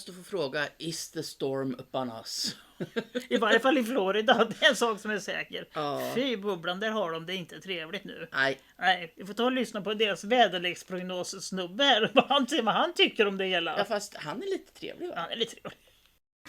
måste få fråga, is the storm upon us? I varje fall i Florida, det är en sak som är säker. Ja. Fy bubblan, där har de det inte trevligt nu. Nej. Nej, vi får ta och lyssna på deras väderleksprognos-snubbe här. Vad han tycker om det hela. Ja, fast han är lite trevlig, va? Han är lite trevlig.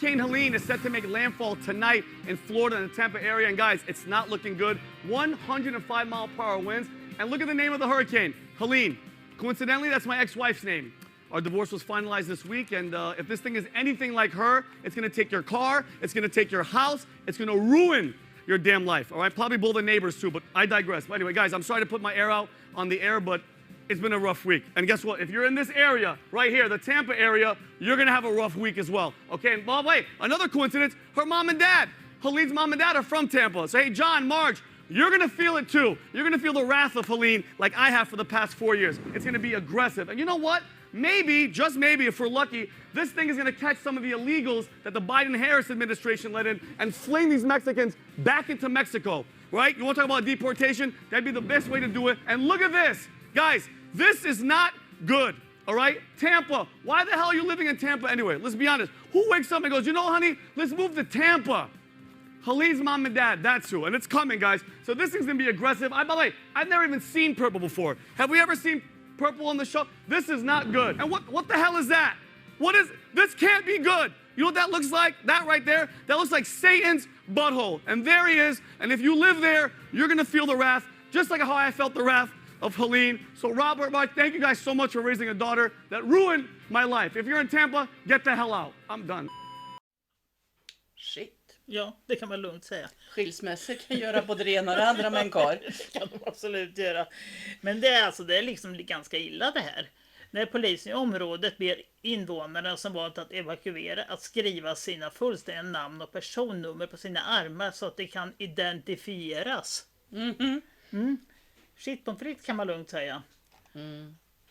Hurricane Helene is set to make landfall tonight in Florida and the Tampa area. And guys, it's not looking good. 105-mile-per-hour winds. And look at the name of the hurricane, Helene. Coincidentally, that's my ex-wife's name. Our divorce was finalized this week, and if this thing is anything like her, it's gonna take your car, it's gonna take your house, it's gonna ruin your damn life, all right? Probably blow the neighbors too, but I digress. But anyway, guys, I'm sorry to put my air out on the air, but it's been a rough week. And guess what? If you're in this area, right here, the Tampa area, you're gonna have a rough week as well, okay? And by the way, another coincidence, her mom and dad, Helene's mom and dad are from Tampa. So hey, John, Marge, you're gonna feel it too. You're gonna feel the wrath of Helene like I have for the past 4 years. It's gonna be aggressive. And you know what? Maybe, just maybe, if we're lucky, this thing is going to catch some of the illegals that the Biden-Harris administration let in and fling these Mexicans back into Mexico, right? You want to talk about deportation? That'd be the best way to do it. And look at this. Guys, this is not good, all right? Tampa. Why the hell are you living in Tampa anyway? Let's be honest. Who wakes up and goes, you know, honey, let's move to Tampa? Helene's mom and dad, that's who. And it's coming, guys. So this thing's going to be aggressive. By the way, I've never even seen purple before. Have we ever seen purple on the show? This is not good. And what the hell is that? This can't be good. You know what that looks like? That right there? That looks like Satan's butthole. And there he is. And if you live there, you're going to feel the wrath, just like how I felt the wrath of Helene. So Robert, Mike, thank you guys so much for raising a daughter that ruined my life. If you're in Tampa, get the hell out. I'm done. Shit. Ja, det kan man lugnt säga. Skilsmässor kan göra både det ena och det andra med en karl. Det kan de absolut göra. Men det är liksom ganska illa det här. När polisen i området ber invånarna som valt att evakuera att skriva sina fullständiga namn och personnummer på sina armar så att de kan identifieras. Shit på fritt kan man lugnt säga.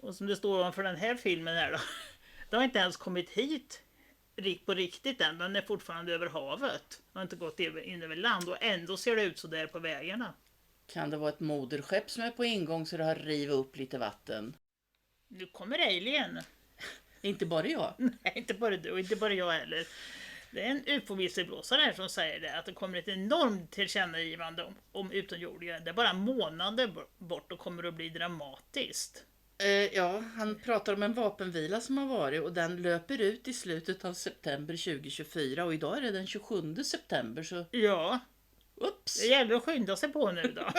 Och som det står för den här filmen här då. Det har inte ens kommit hit på riktigt än. Den är fortfarande över havet. Den har inte gått in över land och ändå ser det ut så där på vägarna. Kan det vara ett moderskepp som är på ingång så det har rivit upp lite vatten? Nu kommer Alien. Inte bara jag. Nej, inte bara du och inte bara jag heller. Det är en UFO-visselblåsare här som säger det. Att det kommer ett enormt tillkännagivande om utomjordingar. Det är bara månader bort och kommer att bli dramatiskt. Ja, han pratar om en vapenvila som har varit och den löper ut i slutet av september 2024 och idag är det den 27 september så... Ja, Ups. det gäller att skynda sig på nu då.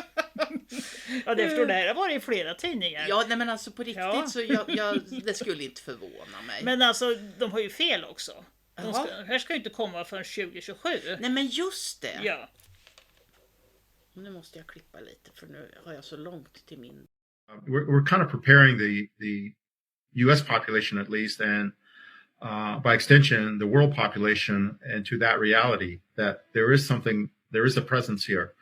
Ja, det förstår det här har varit i flera tidningar. Ja, nej men alltså på riktigt så det skulle inte förvåna mig. Men alltså, de har ju fel också. Här ska ju inte komma förrän 2027. Nej men just det. Ja. Nu måste jag klippa lite för nu har jag så långt till min... We're kind of preparing the U.S. population, at least, and by extension, the world population, into that reality that there is a presence here,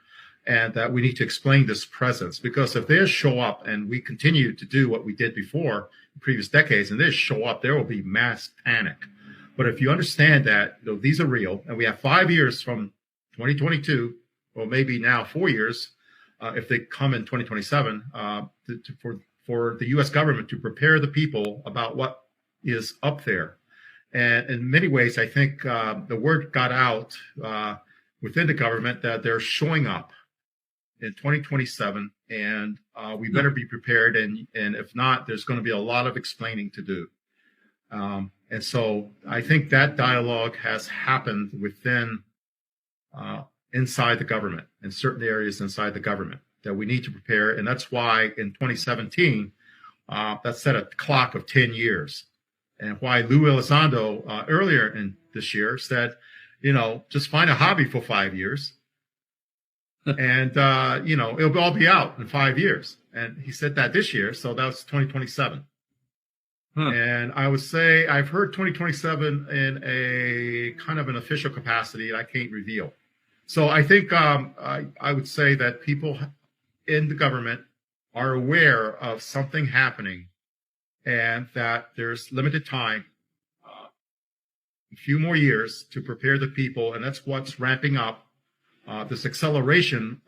and that we need to explain this presence. Because if they show up and we continue to do what we did before in previous decades, and they show up, there will be mass panic. But if you understand that these are real, and we have 5 years from 2022, or maybe now 4 years. If they come in 2027, for the U.S. government to prepare the people about what is up there. And in many ways, I think the word got out within the government that they're showing up in 2027, and we better be prepared. And if not, there's going to be a lot of explaining to do. And so I think that dialogue has happened within inside the government, in certain areas inside the government, that we need to prepare. And that's why in 2017, that set a clock of 10 years. And why Lou Elizondo earlier in this year said, just find a hobby for 5 years. And, it'll all be out in 5 years. And he said that this year. So that's 2027. And I would say I've heard 2027 in a kind of an official capacity I can't reveal. So I think I would say that people in the government are aware of something happening and that there's limited time, a few more years to prepare the people. And that's what's ramping up this acceleration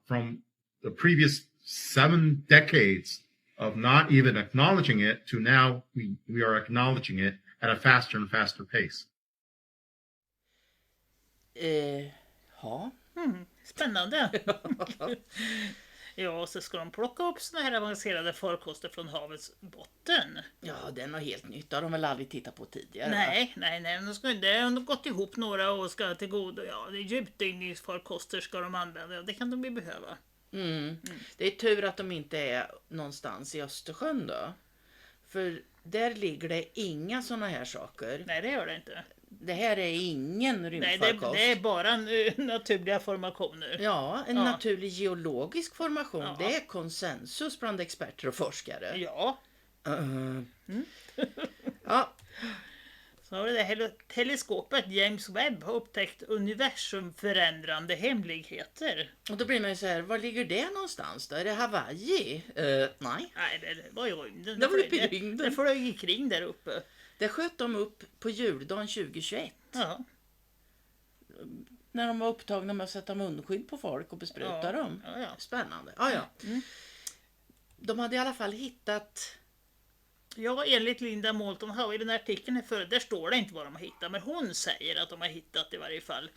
from the previous 7 decades of not even acknowledging it to now we are acknowledging it at a faster and faster pace. Ja. Spännande. Ja, så ska de plocka upp såna här avancerade farkoster från havets botten. Ja, det är något helt nytt. Det har de väl aldrig tittat på tidigare. Va? Nej. De ska inte, de har gått ihop några och ska till godo. Ja, det är djupdykningsfarkoster ska de använda. Ja, det kan de ju behöva. Det är tur att de inte är någonstans i Östersjön då. För där ligger det inga såna här saker. Nej, det gör det inte. Det här är ingen Nej, rymdfarkost. det är bara naturliga formationer. Ja, en naturlig geologisk formation. Ja. Det är konsensus bland experter och forskare. Ja. Ja, Så har vi det här teleskopet James Webb har upptäckt universumförändrande hemligheter. och då blir man ju så här, var ligger det någonstans då? Är det Hawaii? Nej. Nej, det var i rymden. Det var uppe i rymden. Det flög kring där uppe. Det sköt de upp på juldagen 2021. Ja. När de var upptagna med att sätta munskydd på folk och bespruta dem. Ja. Spännande. Ja. De hade i alla fall hittat... Ja, enligt Linda Moulton Howe i den här artikeln här före, där står det inte vad de har hittat, men hon säger att de har hittat i varje fall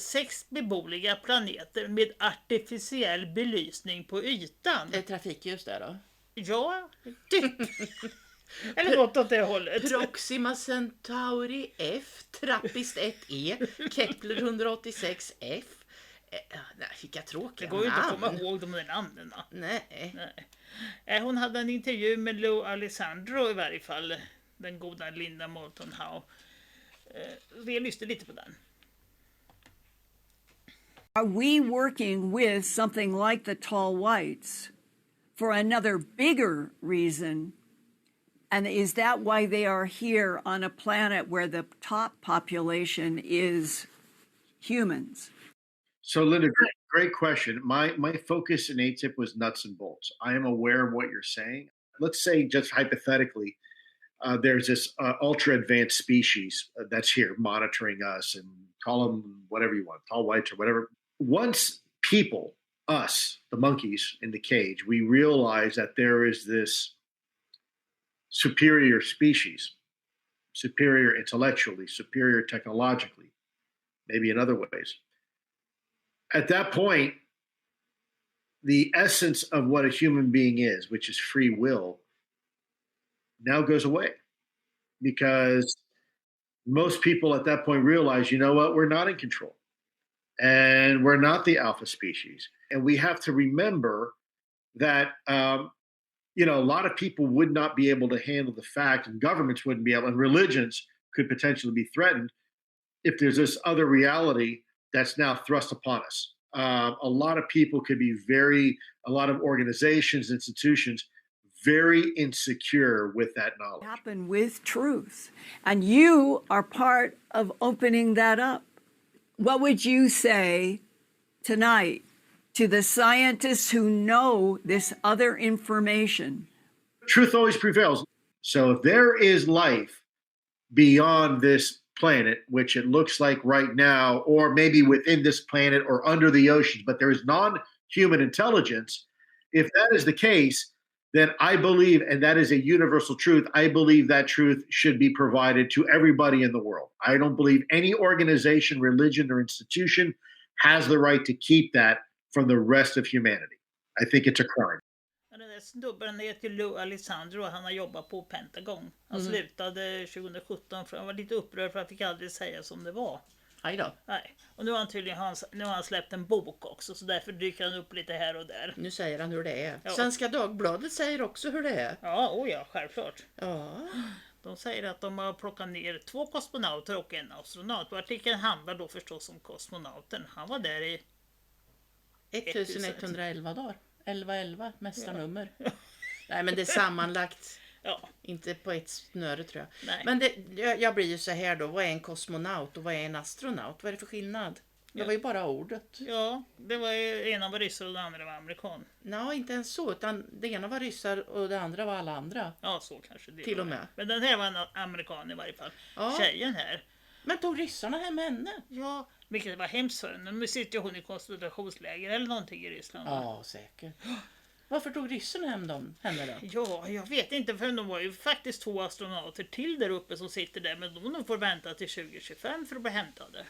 6 beboliga planeter med artificiell belysning på ytan. trafikljus där då. Ja, typ. Eller något åt det hållet. Proxima Centauri F, Trappist 1E, Kepler 186F. Nej, vilka tråkiga Det går ju inte att namn. komma ihåg de där namnen. Nej. Hon hade en intervju med Lou Alessandro i varje fall, den goda Linda Moulton Howe. Vi lyssnade lite på den. Are we working with something like the tall whites for another bigger reason? And is that why they are here on a planet where the top population is humans? So, Linda, great question. My focus in ATIP was nuts and bolts. I am aware of what you're saying. Let's say, just hypothetically, there's this ultra advanced species that's here monitoring us, and call them whatever you want, tall whites or whatever. Once people, us, the monkeys in the cage, we realize that there is this superior species, superior intellectually, superior technologically, maybe in other ways. At that point, the essence of what a human being is, which is free will, now goes away. Because most people at that point realize, you know what, we're not in control. And we're not the alpha species. And we have to remember that, a lot of people would not be able to handle the fact, and governments wouldn't be able, and religions could potentially be threatened if there's this other reality that's now thrust upon us. A lot of people could be a lot of organizations, institutions, very insecure with that knowledge. Happen with truth. And you are part of opening that up. What would you say tonight to the scientists who know this other information? Truth always prevails. So if there is life beyond this planet, which it looks like right now, or maybe within this planet or under the oceans, but there is non-human intelligence, if that is the case, then I believe, and that is a universal truth, I believe that truth should be provided to everybody in the world. I don't believe any organization, religion, or institution has the right to keep that from the rest of humanity. I think it's a crime. Den där snubben heter Lou Alessandro, han har jobbat på Pentagon. Han slutade 2017 för han var lite upprörd för han fick aldrig säga som det var. Aj då. Nej. Och nu har han tydligen släppt en bok också, så därför dyker han upp lite här och där. Nu säger han hur det är. Ja. Svenska Dagbladet säger också hur det är. Ja, självklart. Ja. De säger att de har plockat ner 2 kosmonauter och en astronaut. Och artikeln handlar då förstås om kosmonauten. Han var där i 1111 dagar. 1111, mästarnummer. Nej, men det är sammanlagt. Ja. Inte på ett snöre tror jag. Nej. Men jag blir ju så här då. Vad är en kosmonaut och vad är en astronaut? Vad är det för skillnad? Det var ju bara ordet. Ja, det var ju ena var ryssar och det andra var amerikan. Nej, inte ens så. Utan det ena var ryssar och det andra var alla andra. Ja, så kanske det Till var. och med. Men den här var en amerikan i varje fall. Ja. Tjejen här. Men tog ryssarna hem henne? Ja, vilket var hemskt för henne. Nu sitter hon i koncentrationsläger eller någonting i Ryssland. Va? Ja, säkert. Varför tog ryssen hem henne då? Ja, jag vet inte, för de var ju faktiskt 2 astronauter till där uppe som sitter där, men de får vänta till 2025 för att bli hämtade.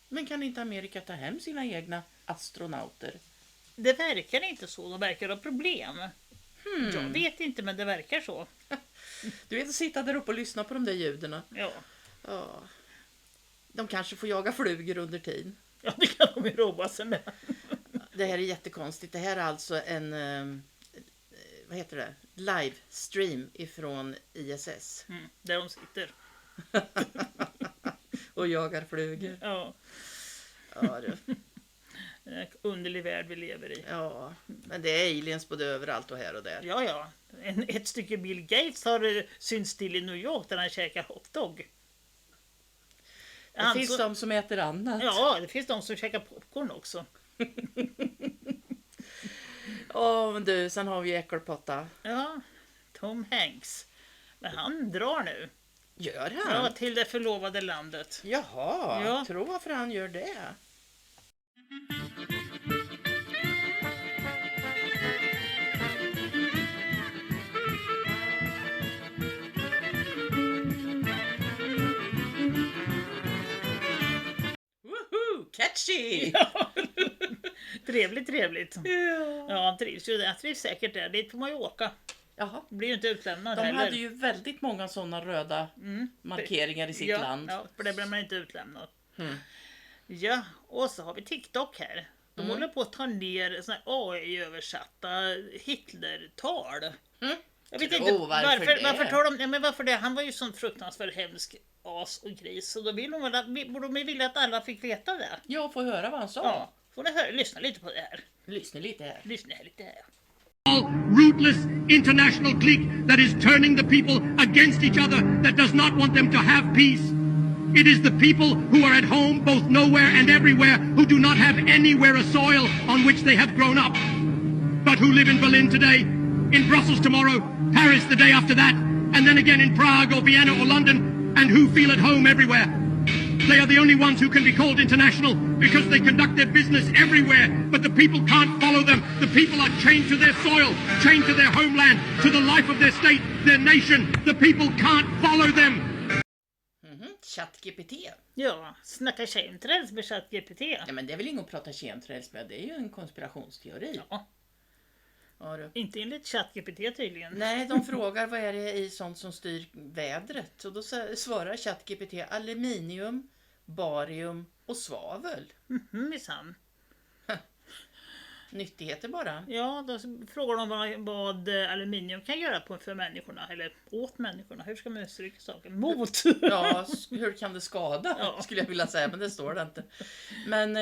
Men kan inte Amerika ta hem sina egna astronauter? Det verkar inte så, de verkar ha problem. Jag vet inte, men det verkar så. Du vet att sitta där uppe och lyssna på de där ljuden. Ja, Ja. De kanske får jaga flugor under tiden. ja det kan de ju roba sig med. Det här är jättekonstigt. Det här är alltså en vad heter det? Livestream ifrån ISS. Där de sitter. Och jagar flugor. Ja, Ja, du. en underlig värld vi lever i. Ja, men det är aliens både överallt och här och där. Ja, ja. Ett stycke Bill Gates har synts till i New York där han käkar hotdog. Det finns de som äter annat. Ja, det finns de som käkar popcorn också. Men du, sen har vi äckelpotta. Ja, Tom Hanks. Men han drar nu. Gör Ja, han? till det förlovade landet. Jaha, Ja. tro varför han gör det. Woohoo, catchy! Trevligt, trevligt. Ja. Ja, han trivs ju där. Han trivs säkert där. Dit får man ju åka. Jaha. Blir ju inte utlämnad De heller. hade ju väldigt många sådana röda markeringar i sitt land. Ja, för det blir man inte utlämnad. Mm. Ja, och så har vi TikTok här. De håller på att ta ner såna AI-översatta Hitler-tal. Jag vet inte varför det? varför tar de, ja, men varför det? Han var ju sån fruktansvärt hemsk as och gris. Så då vill borde de vilja att alla fick veta det. Jag får höra vad han sa. Ja, får ni lyssna lite på det här. Lyssna lite här. Lyssna lite här. Rootless international clique that is turning the people against each other, that does not want them to have peace. It is the people who are at home, both nowhere and everywhere, who do not have anywhere a soil on which they have grown up, but who live in Berlin today, in Brussels tomorrow, Paris the day after that, and then again in Prague or Vienna or London, and who feel at home everywhere. They are the only ones who can be called international because they conduct their business everywhere, but the people can't follow them. The people are chained to their soil, chained to their homeland, to the life of their state, their nation. The people can't follow them. ChatGPT. Ja, snacka chemtrails med ChatGPT. Ja, men det är väl inget att prata chemtrails med. Det är ju en konspirationsteori. Ja, Ja, du. inte enligt ChatGPT tydligen. Nej, de frågar vad är det i sånt som styr vädret. Och då svarar ChatGPT aluminium, barium och svavel. Minsann. Nyttigheter bara. Ja, då frågar de vad aluminium kan göra för människorna, eller åt människorna. Hur ska man uttrycka saken? Mot! Ja, hur kan det skada? Ja. Skulle jag vilja säga, men det står det inte. Men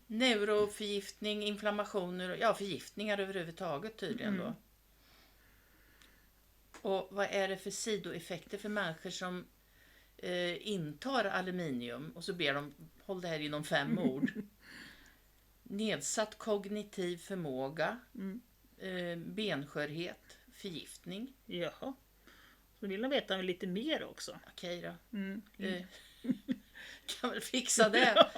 neuroförgiftning, inflammationer, ja förgiftningar överhuvudtaget tydligen då. Och vad är det för sidoeffekter för människor som intar aluminium? Och så ber de, håll det här inom 5 ord. Nedsatt kognitiv förmåga, benskörhet, förgiftning. Jaha. Så vill de veta lite mer också. Okej då. Kan väl fixa det.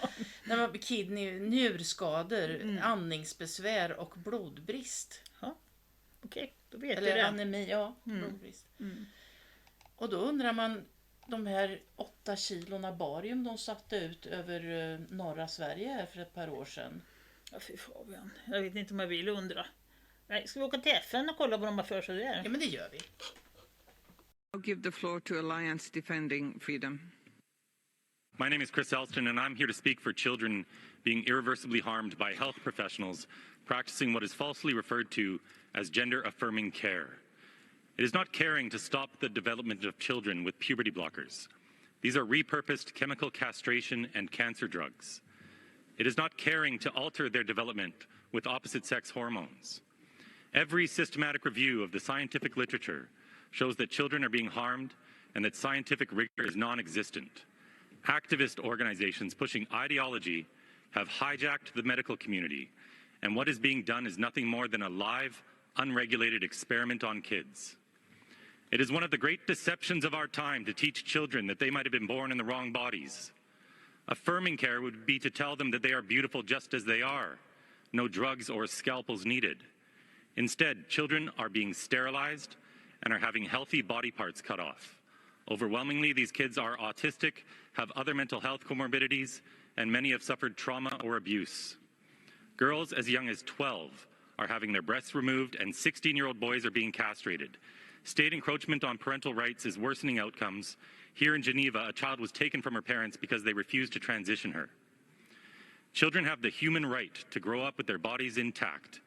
När man kidney, njurskador, andningsbesvär och blodbrist. Ja. Okej, då vet Eller vi det. anemi, ja, blodbrist. Och då undrar man, de här 8 kilona barium de satte ut över norra Sverige här för ett par år sedan. Ja, fy Fabian. Jag vet inte om jag vill undra. Nej, ska vi åka till FN och kolla vad de har för sig där? Ja, men det gör vi. I'll give the floor to Alliance Defending Freedom. My name is Chris Elston, and I'm here to speak for children being irreversibly harmed by health professionals practicing what is falsely referred to as gender-affirming care. It is not caring to stop the development of children with puberty blockers. These are repurposed chemical castration and cancer drugs. It is not caring to alter their development with opposite-sex hormones. Every systematic review of the scientific literature shows that children are being harmed and that scientific rigor is non-existent. Activist organizations pushing ideology have hijacked the medical community, and what is being done is nothing more than a live, unregulated experiment on kids. It is one of the great deceptions of our time to teach children that they might have been born in the wrong bodies. Affirming care would be to tell them that they are beautiful just as they are, no drugs or scalpels needed. Instead, children are being sterilized and are having healthy body parts cut off. Overwhelmingly, these kids are autistic, have other mental health comorbidities, and many have suffered trauma or abuse. Girls as young as 12 are having their breasts removed, and 16-year-old boys are being castrated. State encroachment on parental rights is worsening outcomes. Here in Geneva, a child was taken from her parents because they refused to transition her. Children have the human right to grow up with their bodies intact.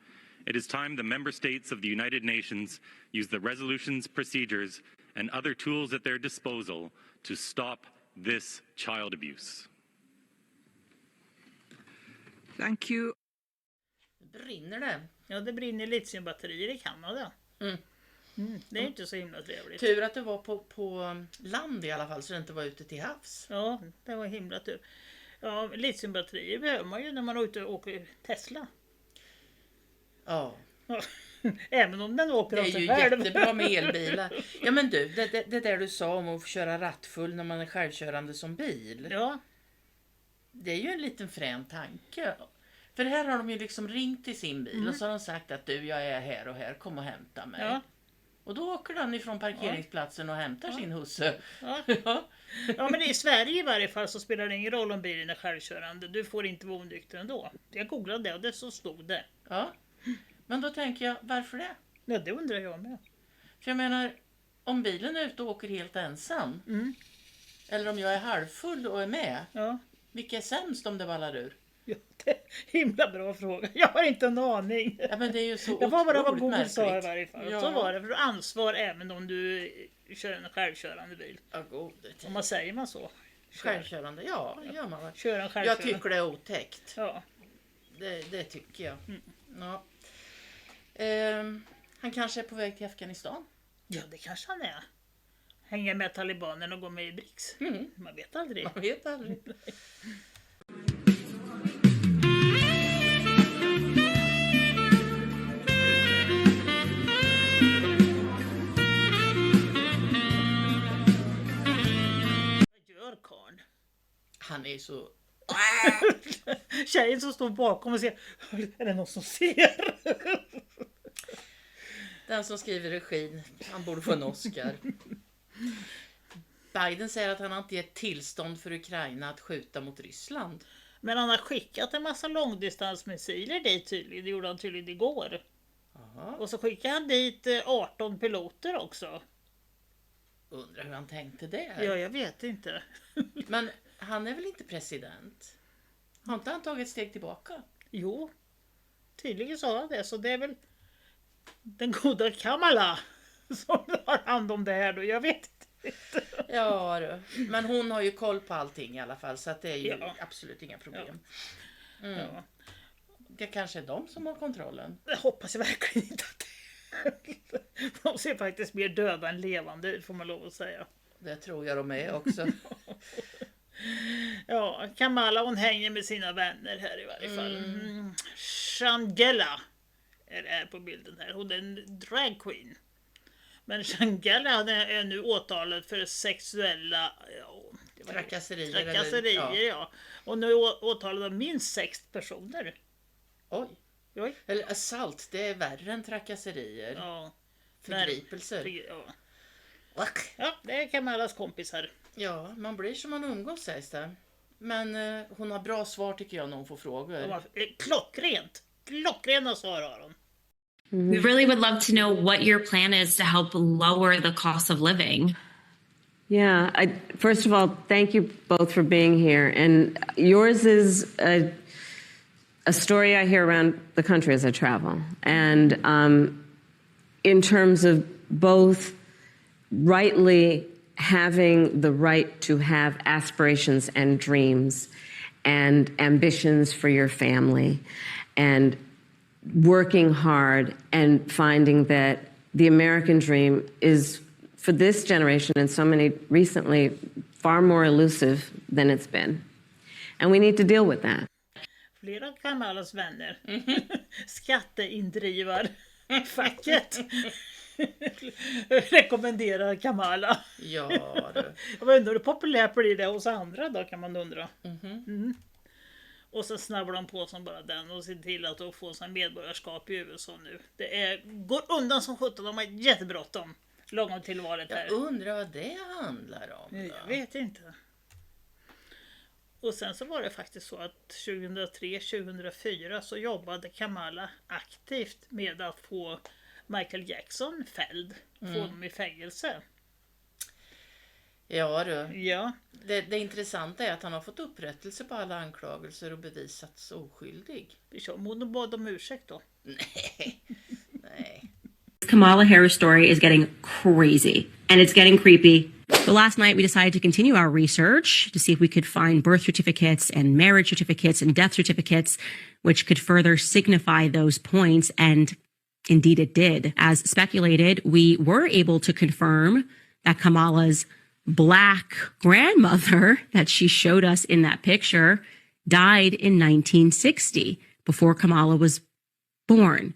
It is time the member states of the United Nations use the resolutions, procedures, and other tools at their disposal to stop this child abuse. Thank you. Brinner det? Ja, det brinner litiumbatterier i Kanada. Det är inte så himla trevligt. Tur att det var på land i alla fall, så det inte var ute till havs. Ja, det var himla tur. Ja, litiumbatterier behöver man ju när man är ute och åker Tesla. Ja. Även om den åker Det av är sig ju själv. jättebra med elbilar. Ja men du, det där du sa om att få köra rattfull när man är självkörande som bil. Ja. Det är ju en liten frän tanke. För här har de ju liksom ringt till sin bil och så har de sagt att du, jag är här och här, kom och hämta mig. Ja. Och då åker den ifrån parkeringsplatsen och hämtar sin husse. Ja. Ja, men i Sverige i varje fall så spelar det ingen roll om bilen är självkörande. Du får inte vara onykter ändå. Jag googlade det och det så stod det. Ja. Men då tänker jag, varför det? Ja, det undrar jag med. För jag menar, om bilen är ute och åker helt ensam. Eller om jag är halvfull och är med. Ja. Vilka är sämst om det ballar ur? Ja, det är himla bra fråga. Jag har inte en aning. Ja, men det är ju så jag var bara vad otroligt Google sa i märkligt. varje fall. Ja. Så var det. För du har ansvar även om du kör en självkörande bil. Ja, gode tid. Om man säger man så. Självkörande, ja, gör man väl. Kör en Jag självkörande. tycker det är otäckt. Ja. Det tycker jag. Ja. Han kanske är på väg till Afghanistan. Ja, det kanske han är. Hänga med talibanerna och gå med i BRICS. Man vet aldrig. Man vet aldrig. Vad gör karln? Han är så... Tjejen som står bakom och ser. Är det någon som ser? Den som skriver regin, han borde få en Oscar. Biden säger att han inte gett tillstånd för Ukraina att skjuta mot Ryssland. Men han har skickat en massa långdistansmissiler dit tydligen. Det gjorde han tydligen igår. Aha. Och så skickade han dit 18 piloter också. Undrar hur han tänkte det. Ja, jag vet inte. Men han är väl inte president? Har inte han tagit ett steg tillbaka? Jo, tydligen sa han det. Så det är väl den goda Kamala som har hand om det här då. Jag vet inte. Ja, du. Men hon har ju koll på allting i alla fall. Så att det är ju absolut inga problem. Ja. Det kanske är de som har kontrollen. Jag hoppas jag verkligen inte att de ser faktiskt mer döda än levande ut, får man lov att säga. Det tror jag de är också. Ja, Kamala hon hänger med sina vänner här i varje fall. Shangela är det här på bilden här. Hon är en drag queen. Men Shangela är nu åtalad för sexuella Trakasserier. ja. Och nu är åtalad av minst 6 personer. Oj. Oj. Eller assault, det är värre än trakasserier. Ja. Förgripelser. Ja, det är Kamalas kompisar. Ja, man blir som man umgås sägs det. Men hon har bra svar tycker jag när hon får frågor. Klockrena svar har hon. We really would love to know what your plan is to help lower the cost of living. Yeah, first of all, thank you both for being here. And yours is a story I hear around the country as I travel. And in terms of both rightly having the right to have aspirations and dreams and ambitions for your family and working hard and finding that the American dream is, for this generation and so many recently, far more elusive than it's been. And we need to deal with that. Flera av Kamalas vänner skatteindrivar facket rekommenderar Kamala. Ja, du. Jag undrar hur populärt blir det hos andra då, kan man undra. Och så snabbar de på som bara den och ser till att de får sin medborgarskap i USA nu. Det går undan som 17, de har jättebråttom. Långt till valet här. Jag undrar vad det handlar om då. Jag vet inte. Och sen så var det faktiskt så att 2003-2004 så jobbade Kamala aktivt med att få Michael Jackson fälld. Få honom i fängelse. Ja du. Ja. Det intressanta är att han har fått upprättelse på alla anklagelser och bevisats oskyldig. Hon bad om ursäkt då. Nej. Kamala Harris story is getting crazy and it's getting creepy. So last night we decided to continue our research to see if we could find birth certificates and marriage certificates and death certificates which could further signify those points, and indeed it did. As speculated, we were able to confirm that Kamala's Black grandmother that she showed us in that picture died in 1960, before Kamala was born.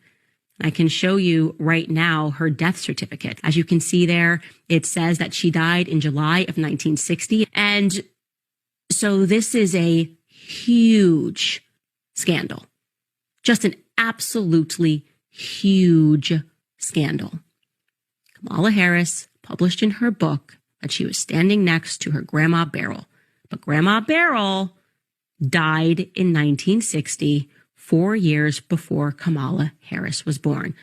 I can show you right now her death certificate. As you can see there, it says that she died in July of 1960. And so this is a huge scandal. Just an absolutely huge scandal. Kamala Harris published in her book that she was standing next to her Grandma Beryl. But Grandma Beryl died in 1960, 4 years before Kamala Harris was born.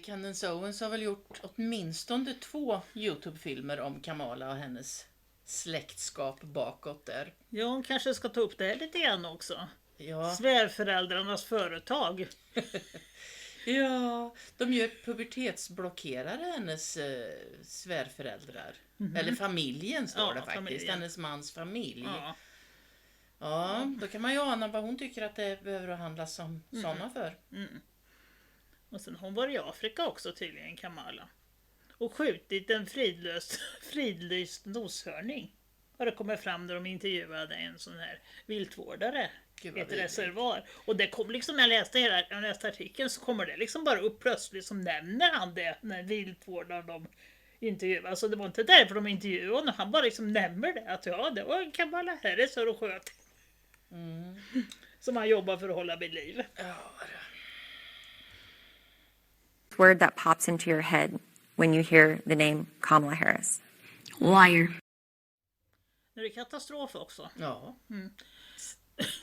Candace Owens har väl gjort åtminstone 2 YouTube-filmer om Kamala och hennes släktskap bakåt där. Ja, hon kanske ska ta upp det här lite grann också. Ja. Svärföräldrarnas företag. Ja, de gör pubertetsblockerade hennes svärföräldrar. Eller familjen står det faktiskt. Familjen. Hennes mans familj. Ja. Ja, då kan man ju ana vad hon tycker att det behöver handlas som sådana för. Och sen hon var i Afrika också tydligen, Kamala. Och skjutit en fridlyst noshörning. Har det kommit fram när de intervjuade en sån här viltvårdare i ett reservat. Och det kom liksom, när jag läste artikeln så kommer det liksom bara upp plötsligt, som nämner han det när viltvårdaren de intervjuade. Alltså det var inte därför de intervjuade honom, han bara liksom nämner det. Att ja, det var en Kamala Harris och sköt. Som han jobbar för att hålla vid liv. Word that pops into your head when you hear the name Kamala Harris? Liar. Nu är det katastrof också. Ja.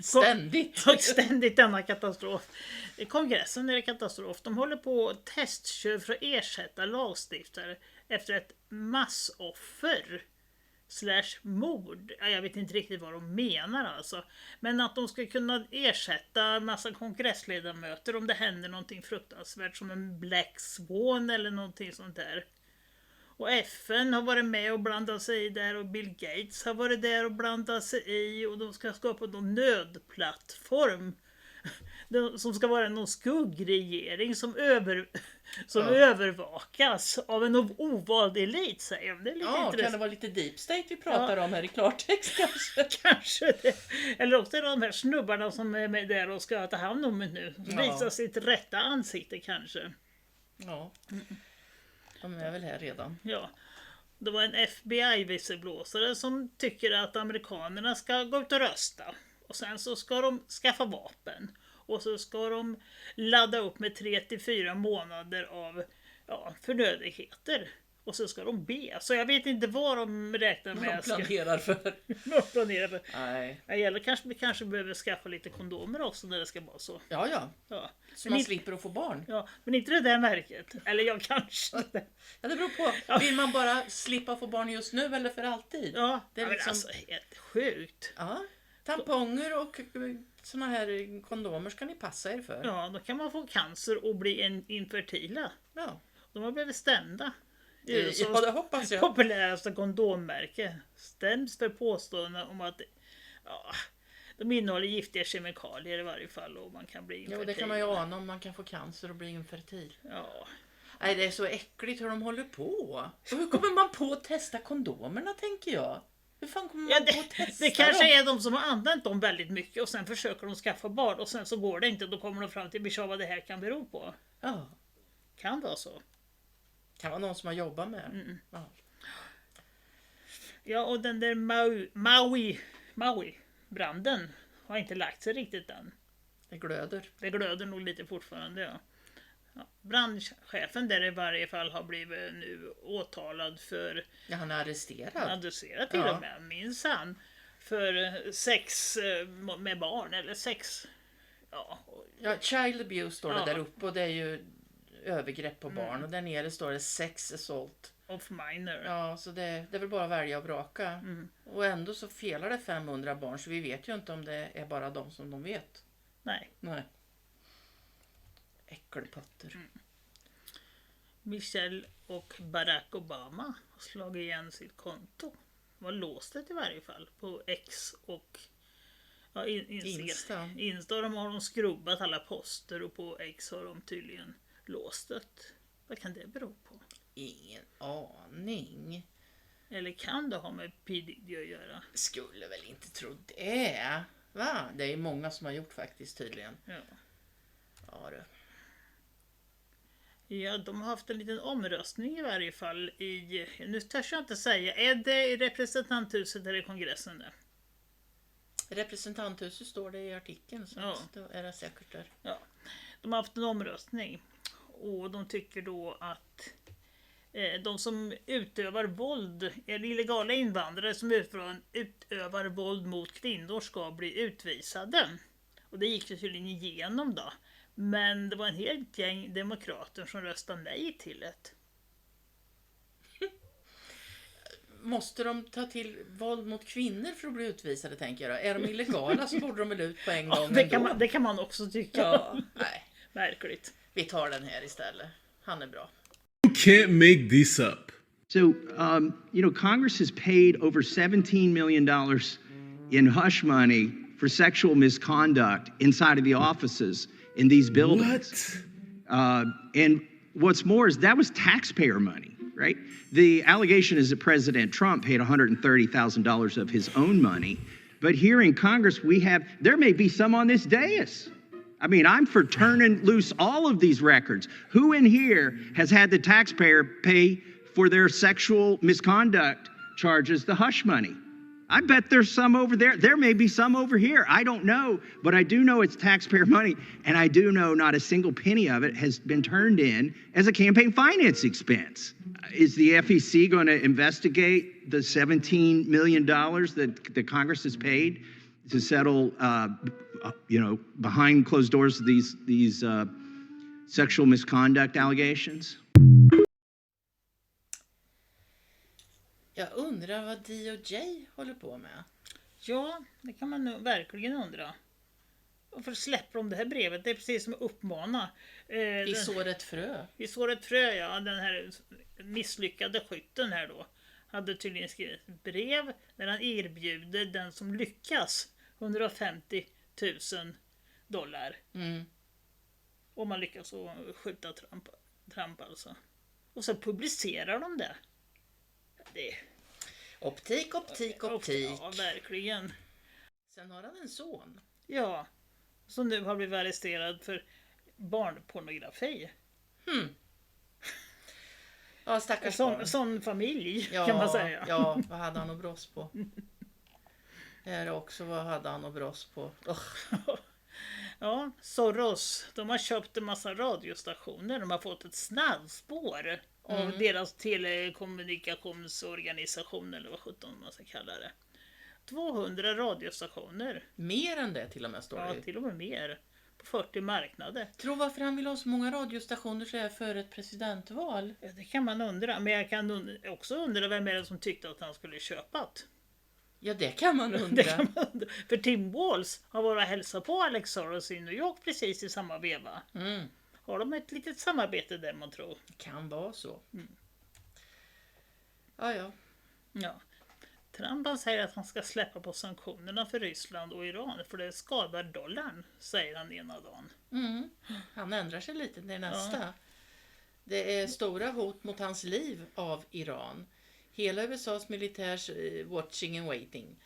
Ständigt. Ständigt denna katastrof. I kongressen är det katastrof. De håller på att testkör för att ersätta lagstiftare efter ett massoffer / mord. Jag vet inte riktigt vad de menar alltså. Men att de ska kunna ersätta massa kongressledamöter om det händer någonting fruktansvärt som en Black Swan eller någonting sånt där. Och FN har varit med och blandat sig i där, och Bill Gates har varit där och blandat sig i, och de ska skapa någon nödplattform som ska vara någon skuggregering som övervakas av en ovald elit, säger de. Det är lite intressant. Kan det vara lite deep state vi pratar om här i klartext kanske? Kanske det. Eller också är det de här snubbarna som är med där och ska ta hand om det nu. Visa sitt rätta ansikte kanske. Ja. De är väl här redan. Ja. Det var en FBI-visselblåsare som tycker att amerikanerna ska gå ut och rösta. Och sen så ska de skaffa vapen. Och så ska de ladda upp med 3 till 4 månader av förnödenheter. Och så ska de be. Så jag vet inte vad de räknar med. De planerar för. Nej. Det gäller kanske behöver skaffa lite kondomer också när det ska vara så. Ja. Så man slipper att få barn. Ja, men inte det där märket. Eller jag kanske. Ja, det beror på. Ja. Vill man bara slippa få barn just nu eller för alltid? Ja, det är liksom... alltså helt sjukt. Ja, tamponger och såna här kondomer ska ni passa er för. Ja, då kan man få cancer och bli infertila. Ja. De har blivit stämda. Ja, det hoppas jag. Populäraste kondommärke stäms för påståenden om att de innehåller giftiga kemikalier i varje fall, och man kan bli infertil. Ja, det kan man ju ana om man kan få cancer och bli infertil. Ja. Nej, det är så äckligt hur de håller på. Och hur kommer man på att testa kondomerna, tänker jag? Hur fan kommer man på att testa det kanske dem? är de som har använt dem väldigt mycket och sen försöker de skaffa barn och sen så går det inte, och då kommer de fram till vad det här kan bero på. Ja. Kan vara så. Kan vara någon som har jobbat med. Ja, och den där Maui-branden har inte lagt sig riktigt än. Det glöder. Det glöder nog lite fortfarande, ja. Brandchefen där i varje fall har blivit nu åtalad för... Ja, han är arresterad. Arresterad till och med, minns han. För sex med barn, eller sex... Ja, child abuse står det där uppe och det är ju övergrepp på barn. Och där nere står det sex assault. Of minor. Ja, så det är väl bara att välja och vraka. Och ändå så felar det 500 barn, så vi vet ju inte om det är bara de som de vet. Nej. Äckelpotter. Michelle och Barack Obama har slagit igen sitt konto. Det var låst det i varje fall på X och Insta. De har de skrubbat alla poster och på X har de tydligen låst det. Vad kan det bero på? Ingen aning. Eller kan det ha med P. Diddy att göra? Skulle väl inte tro det. Va? Det är många som har gjort faktiskt tydligen. Ja du. Ja, de har haft en liten omröstning i varje fall nu törs jag inte säga, är det i representanthuset eller i kongressen där? Representanthuset står det i artikeln, så då är det säkert där. Ja, de har haft en omröstning och de tycker då att de som utövar våld, eller illegala invandrare som utövar våld mot kvinnor ska bli utvisade. Och det gick ju tydligen igenom då. Men det var en helt gäng demokrater som röstade nej till det. Måste de ta till våld mot kvinnor för att bli utvisade, tänker jag? Är de illegala så borde de väl ut på en gång. Det kan man också tycka. Nej. Verkligt. Vi tar den här istället. Han är bra. You can't make this up. So, Congress has paid over $17 million in hush money for sexual misconduct inside of the offices in these buildings. What? And what's more is that was taxpayer money, right? The allegation is that President Trump paid $130,000 of his own money. But here in Congress, there may be some on this dais. I mean, I'm for turning loose all of these records. Who in here has had the taxpayer pay for their sexual misconduct charges the hush money? I bet there's some over there. There may be some over here. I don't know, but I do know it's taxpayer money, and I do know not a single penny of it has been turned in as a campaign finance expense. Is the FEC going to investigate the $17 million that the Congress has paid to settle, behind closed doors these sexual misconduct allegations? Jag undrar vad DOJ håller på med. Ja, det kan man nog verkligen undra. Varför släpper de det här brevet? Det är precis som att uppmana. Vi sår ett frö. Vi sår ett frö, ja. Den här misslyckade skytten här då hade tydligen skrivit ett brev där han erbjuder den som lyckas $150 000. Om man lyckas skjuta Trump alltså. Och så publicerar de det. Optik. Ja, verkligen. Sen har han en son. Ja, som nu har blivit arresterad för barnpornografi. Ja, stackars barn. Sån familj, kan man säga. Ja, vad hade han att brås på? Här också, vad hade han att brås på? Ja, Soros, de har köpt en massa radiostationer. De har fått ett snabbspår av deras telekommunikationsorganisation, eller vad 17 man ska kalla det. 200 radiostationer. Mer än det till och med, står det. Ja, till och med mer. På 40 marknader. Tror varför han vill ha så många radiostationer så här för ett presidentval? Ja, det kan man undra. Men jag kan också undra vem är det som tyckte att han skulle köpa det. Ja, det kan man undra. För Tim Walz har varit och hälsat på Alex Soros i New York precis i samma veva. Har de ett litet samarbete där, man tror? Det kan vara så. Ja. Trump säger att han ska släppa på sanktionerna för Ryssland och Iran för det skadar dollarn, säger han ena dagen. Han ändrar sig lite till nästa. Ja. Det är stora hot mot hans liv av Iran. Hela USAs militärs watching and waiting.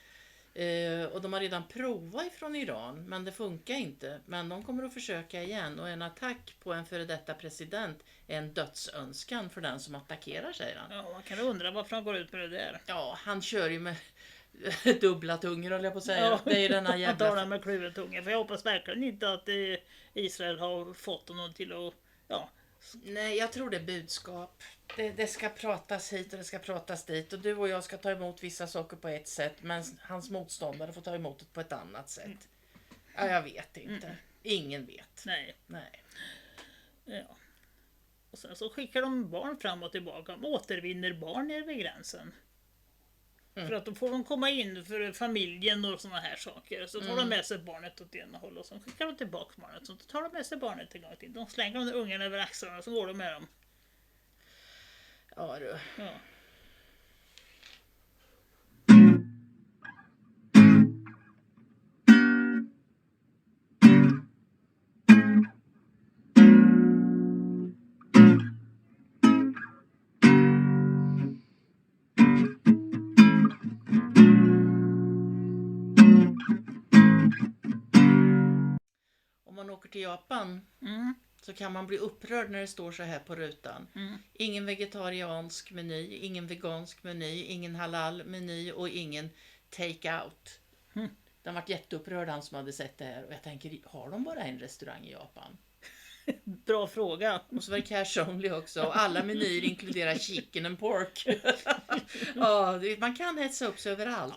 Och de har redan provat ifrån Iran, men det funkar inte. Men de kommer att försöka igen, och en attack på en före detta president är en dödsönskan för den som attackerar, säger han. Ja, man kan undra varför han går ut med det där. Ja, han kör ju med dubbla tungor, höll jag på att säga. Ja. Det är ju denna Han jävla... talar med kluven tunga. För jag hoppas verkligen inte att Israel har fått honom till att... Ja. Nej, jag tror det är budskap. Det ska pratas hit och det ska pratas dit. Och du och jag ska ta emot vissa saker på ett sätt. Men hans motståndare får ta emot det på ett annat sätt. Ja, jag vet inte. Ingen vet. Nej. Ja. Och sen så skickar de barn fram och tillbaka. De återvinner barn nere vid gränsen. För att då får de komma in för familjen och såna här saker. Så tar de med sig barnet åt ena håll och så skickar de tillbaka barnet. Så tar de med sig barnet en gång till. De slänger de ungarna över axlarna och så går de med dem. Ja du. Ja. Om man åker till Japan så kan man bli upprörd när det står så här på rutan. Ingen vegetariansk meny, ingen vegansk meny, ingen halal-meny och ingen take-out. Den varit jätteupprörd, han som hade sett det här. Och jag tänker, har de bara en restaurang i Japan? Bra fråga. Och så var det cash only också. Och alla menyer inkluderar chicken and pork. Ja, man kan hetsa upp sig överallt.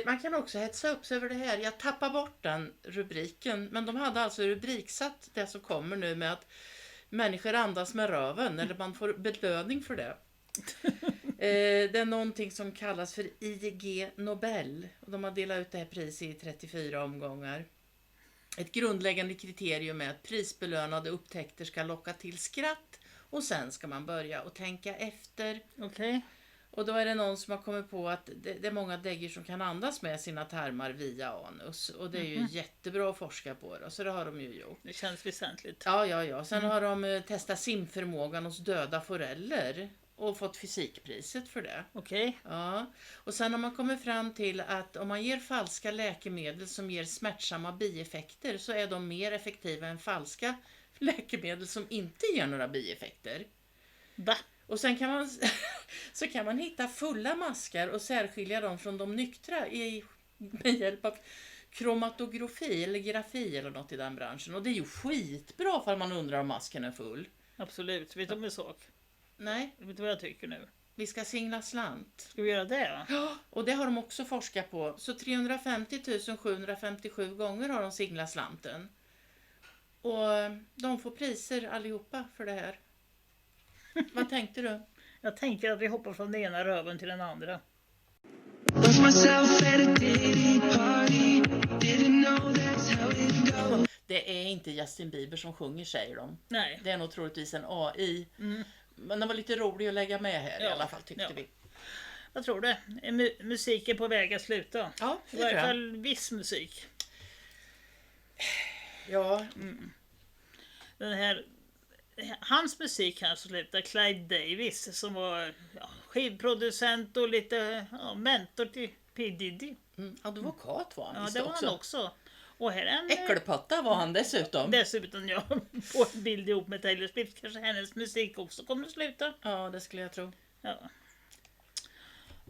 Man kan också hetsa upp sig över det här. Jag tappar bort den rubriken. Men de hade alltså rubriksatt det som kommer nu med att människor andas med röven. Eller man får belöning för det. Det är någonting som kallas för IG Nobel. Och de har delat ut det här priset i 34 omgångar. Ett grundläggande kriterium är att prisbelönade upptäckter ska locka till skratt. Och sen ska man börja och tänka efter. Okej. Och då är det någon som har kommit på att det är många däggdjur som kan andas med sina tarmar via anus. Och det är ju jättebra att forska på det. Så det har de ju gjort. Det känns väsentligt. Ja. Sen har de testat simförmågan hos döda foreller. Och fått fysikpriset för det. Okej. Ja. Och sen har man kommit fram till att om man ger falska läkemedel som ger smärtsamma bieffekter så är de mer effektiva än falska läkemedel som inte ger några bieffekter. Va? Och sen så kan man hitta fulla maskar och särskilja dem från de nyktra med hjälp av kromatografi eller grafi eller något i den branschen. Och det är ju skitbra för man undrar om masken är full. Absolut. Vet du om en sak? Nej. Vet du vad jag tycker nu? Vi ska singla slant. Ska vi göra det? Ja, och det har de också forskat på. Så 350 757 gånger har de singlat slanten. Och de får priser allihopa för det här. Vad tänkte du? Jag tänker att vi hoppar från den ena röven till den andra. Det är inte Justin Bieber som sjunger, säger de. Nej. Det är nog troligtvis en AI. Men det var lite roligt att lägga med här i alla fall, tyckte vi. Vad tror du? Är musiken på väg att sluta? Ja, i varje fall viss musik. Ja. Den här... Hans musik här slutar, Clive Davis, som var skivproducent och lite mentor till P. Diddy. Advokat var han det var han också. Och här en äckelpotta var han dessutom. Dessutom, ja, på en bild ihop med Taylor Swift. Kanske hennes musik också kommer att sluta. Ja, det skulle jag tro. Ja.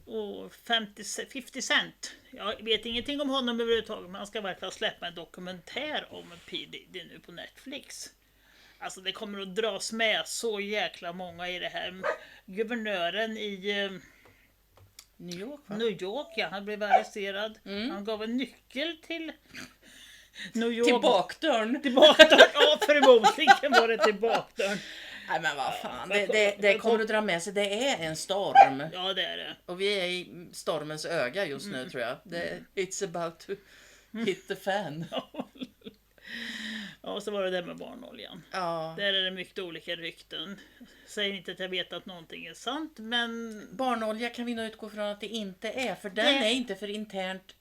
Och 50 Cent. Jag vet ingenting om honom överhuvudtaget, men han ska verkligen släppa en dokumentär om P. Diddy nu på Netflix. Alltså det kommer att dras med så jäkla många i det här. Guvernören i New York, va? New York, ja, han blev arresterad. Han gav en nyckel till New York. Till bakdörren. Till bakdörren, ja, förmodligen var det till bakdörren. Nej, men vad fan, det kommer att dra med sig. Det är en storm. Ja, det är det. Och vi är i stormens öga just nu, tror jag. It's about to hit the fan. Ja, och så var det med barnoljan. Ja. Där är det mycket olika rykten. Säger inte att jag vet att någonting är sant, men... Barnolja kan vi nog utgå från att det inte är. För den är inte för internt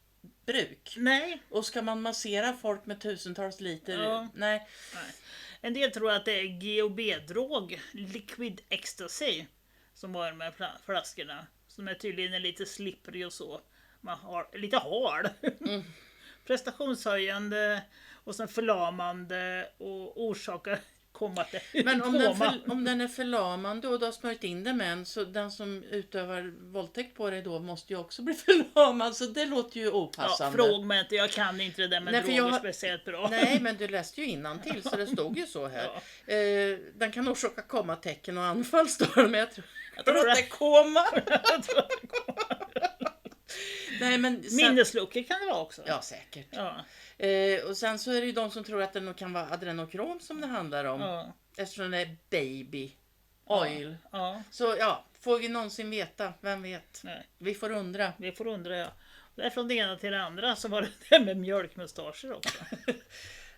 bruk. Nej. Och ska man massera folk med tusentals liter? Ja. Nej. En del tror att det är GHB-drog, liquid ecstasy, som var med flaskorna. Som är tydligen lite slippery och så. Man har lite hard. Prestationshöjande och sen förlamande och orsakar Men om den är förlamande och du har smörjt in det med en, så den som utövar våldtäkt på dig då måste ju också bli förlamad, så det låter ju opassande. Ja, fråga mig inte, jag kan inte det där med droger speciellt bra. Nej, men du läste ju innantill så det stod ju så här. Ja. Den kan orsaka komatecken och anfall, står det, men jag tror att det är koma. Nej, men minnesluckor kan det vara också. Ja, säkert. Ja. Och sen så är det ju de som tror att det nog kan vara adrenokrom som det handlar om. Ja. Eftersom det är baby oil. Ja. Så ja, får vi någonsin veta? Vem vet? Nej. Vi får undra. Vi får undra, ja. Det är från det ena till det andra, så var det med mjölkmustascher också.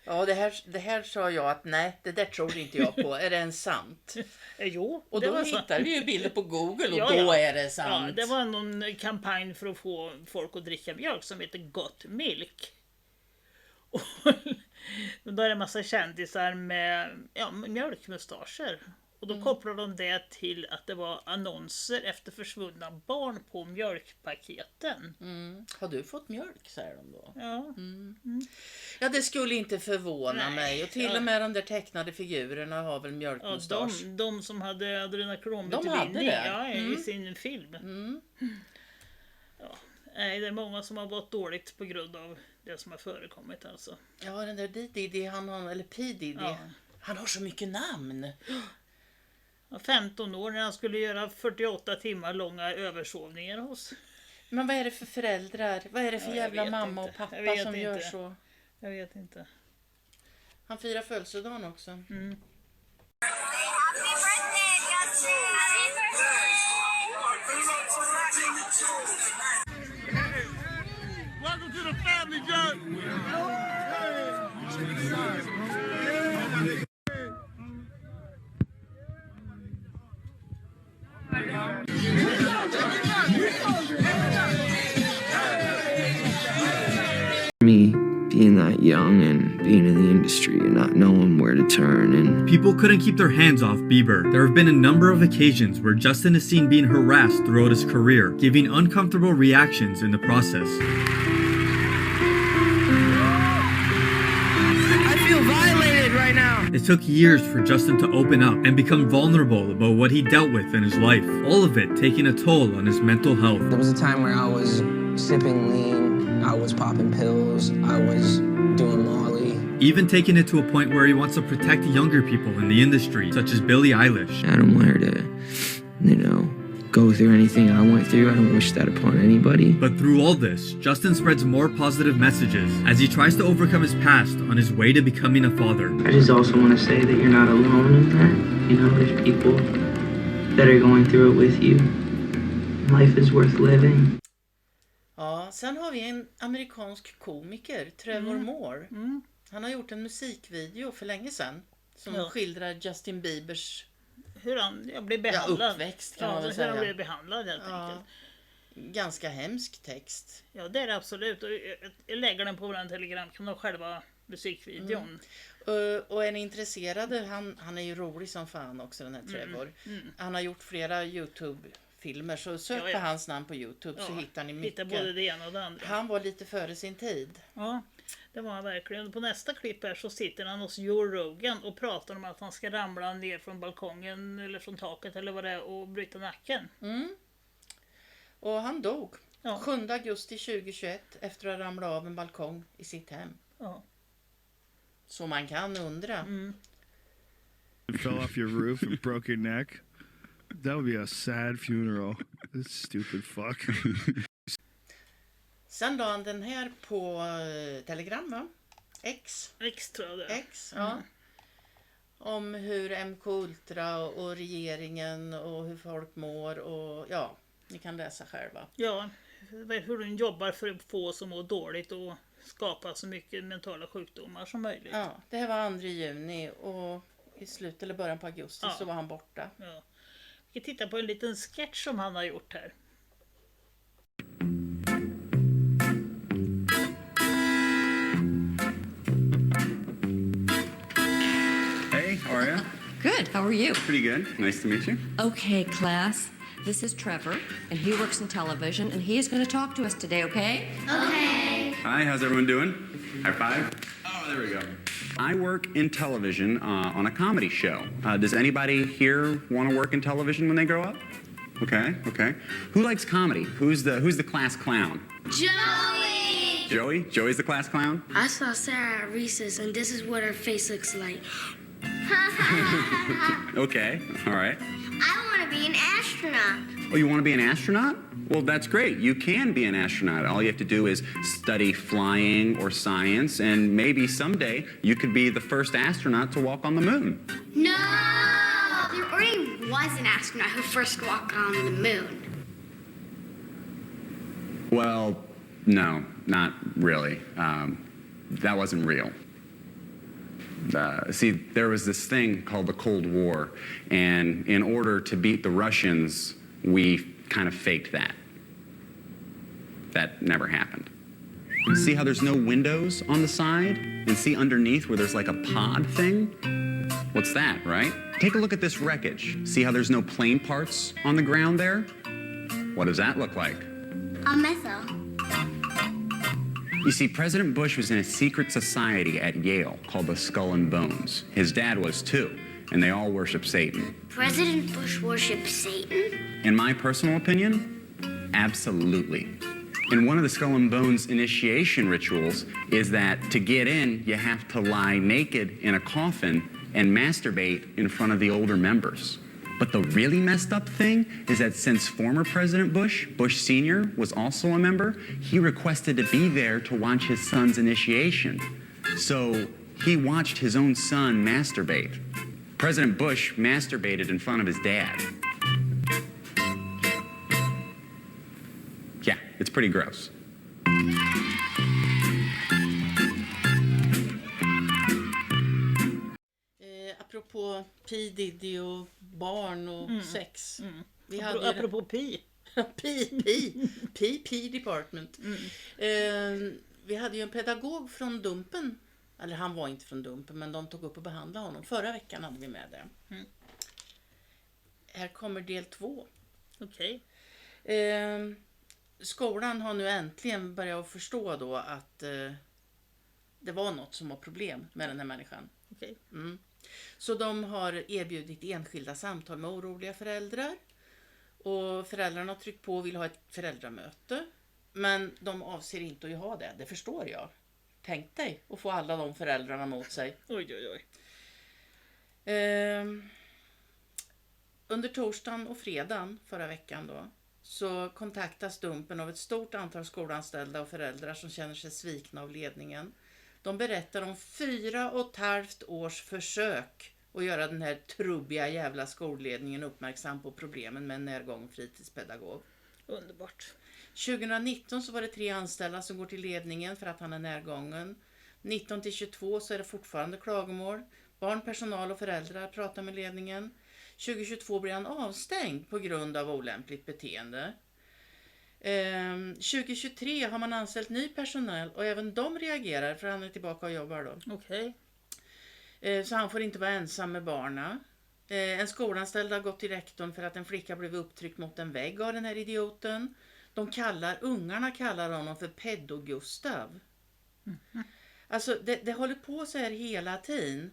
Ja, det här sa jag att nej, det där tror inte jag på. Är det ens sant? Jo. Och då hittar vi ju bilder på Google och då är det sant. Ja, det var någon kampanj för att få folk att dricka mjölk som heter Got Milk. Och då är det en massa kändisar med mjölkmustascher. Och då kopplar de det till att det var annonser efter försvunna barn på mjölkpaketen. Har du fått mjölk, säger de då? Ja. Ja, det skulle inte förvåna mig. Och till och med de där tecknade figurerna har väl mjölkmustasch. Ja, de som hade adrenakromutvinning i sin film. Ja. Nej, det är många som har gått dåligt på grund av det som har förekommit alltså. Ja, den där Diddy, eller P. Diddy, han har så mycket namn. 15 år när han skulle göra 48 timmar långa översovningar hos. Men vad är det för föräldrar? Vad är det för jävla mamma och pappa som gör så? Jag vet inte. Han firar födelsedagen också. Happy birthday, Justin! Welcome to the family, John! Me being that young and being in the industry and not knowing where to turn, and people couldn't keep their hands off Bieber. There have been a number of occasions where Justin is seen being harassed throughout his career, giving uncomfortable reactions in the process. I feel violated right now. It took years for Justin to open up and become vulnerable about what he dealt with in his life, all of it taking a toll on his mental health. There was a time where I was sipping lean, I was popping pills, I was doing Molly. Even taking it to a point where he wants to protect younger people in the industry, such as Billie Eilish. I don't want her to, go through anything I went through. I don't wish that upon anybody. But through all this, Justin spreads more positive messages as he tries to overcome his past on his way to becoming a father. I just also want to say that you're not alone in that. There's people that are going through it with you. Life is worth living. Ja, sen har vi en amerikansk komiker, Trevor Moore. Han har gjort en musikvideo för länge sedan som skildrar Justin Biebers hur han blir behandlad. Uppväxt kan man väl säga. Hur han blir behandlad helt enkelt. Ganska hemsk text. Ja, det är det absolut. Och jag lägger den på vår telegramkanal, själva musikvideon. Och är ni intresserade, han är ju rolig som fan också, den här Trevor. Han har gjort flera YouTube-filmer, så sök på hans namn på YouTube så hittar ni mycket. Hittar både det ena och det andra. Han var lite före sin tid. Ja, det var han verkligen. På nästa klipp här så sitter han hos Joe Rogan och pratar om att han ska ramla ner från balkongen eller från taket eller vad det är och bryta nacken. Och han dog 7 augusti 2021 efter att ha ramlat av en balkong i sitt hem. Ja. Så man kan undra. Fell off your roof and broke your neck. That would be a sad funeral. This stupid fuck. Sen la han den här på Telegram, va? X tror jag det. X, ja. Om hur MK Ultra och regeringen och hur folk mår och ni kan läsa själva. Ja, hur de jobbar för att få som mår dåligt och skapa så mycket mentala sjukdomar som möjligt. Ja, det här var 2 juni och i slutet eller början på augusti så var han borta. Ja. Vi tittar på en liten sketch som han har gjort här. Hey, how are you? Good, how are you? Pretty good. Nice to meet you. Okay, class. This is Trevor, and he works in television, and he is going to talk to us today, okay? Okay. Hi, how's everyone doing? High five. Oh, there we go. I work in television on a comedy show. Does anybody here want to work in television when they grow up? Okay, okay. Who likes comedy? Who's the class clown? Joey! Joey? Joey's the class clown? I saw Sarah at recess, and this is what her face looks like. Okay, all right. I want to be an astronaut. Oh, you want to be an astronaut? Well, that's great. You can be an astronaut. All you have to do is study flying or science, and maybe someday you could be the first astronaut to walk on the moon. No! There already was an astronaut who first walked on the moon. Well, no, not really. That wasn't real. See, there was this thing called the Cold War, and in order to beat the Russians, we kind of faked that. That never happened. See how there's no windows on the side? And see underneath where there's like a pod thing? What's that, right? Take a look at this wreckage. See how there's no plane parts on the ground there? What does that look like? A missile. You see, President Bush was in a secret society at Yale called the Skull and Bones. His dad was too, and they all worship Satan. President Bush worships Satan? In my personal opinion, absolutely. And one of the Skull and Bones initiation rituals is that to get in, you have to lie naked in a coffin and masturbate in front of the older members. But the really messed up thing is that since former President Bush, Bush Sr., was also a member, he requested to be there to watch his son's initiation. So he watched his own son masturbate. President Bush masturbated in front of his dad. Yeah, it's pretty gross. Apropå P, Diddy och barn och sex. Vi hade ju apropå Pi. P department. Vi hade ju en pedagog från Dumpen. Eller han var inte från Dumpen, men de tog upp och behandlade honom. Förra veckan hade vi med det. Här kommer del 2. Okej. Skolan har nu äntligen börjat förstå då att det var något som var problem med den här människan. Okej. Så de har erbjudit enskilda samtal med oroliga föräldrar. Och föräldrarna har tryckt på och vill ha ett föräldramöte. Men de avser inte att ha det. Det förstår jag. Tänk dig att få alla de föräldrarna mot sig. Oj. Under torsdagen och fredagen förra veckan då, så kontaktas Dumpen av ett stort antal skolanställda och föräldrar som känner sig svikna av ledningen. De berättar om 4,5 års försök att göra den här trubbiga jävla skolledningen uppmärksam på problemen med en närgången fritidspedagog. Underbart. 2019 så var det 3 anställda som går till ledningen för att han är närgången. 19-22 så är det fortfarande klagomål. Barn, personal och föräldrar pratar med ledningen. 2022 blir han avstängd på grund av olämpligt beteende. 2023 har man anställt ny personal och även de reagerar för han är tillbaka och jobbar då. Okej. Så han får inte vara ensam med barna. En skolanställd har gått till rektorn för att en flicka blev upptryckt mot en vägg av den här idioten. Ungarna kallar honom för Pedo-Gustav. Alltså det håller på så här hela tiden.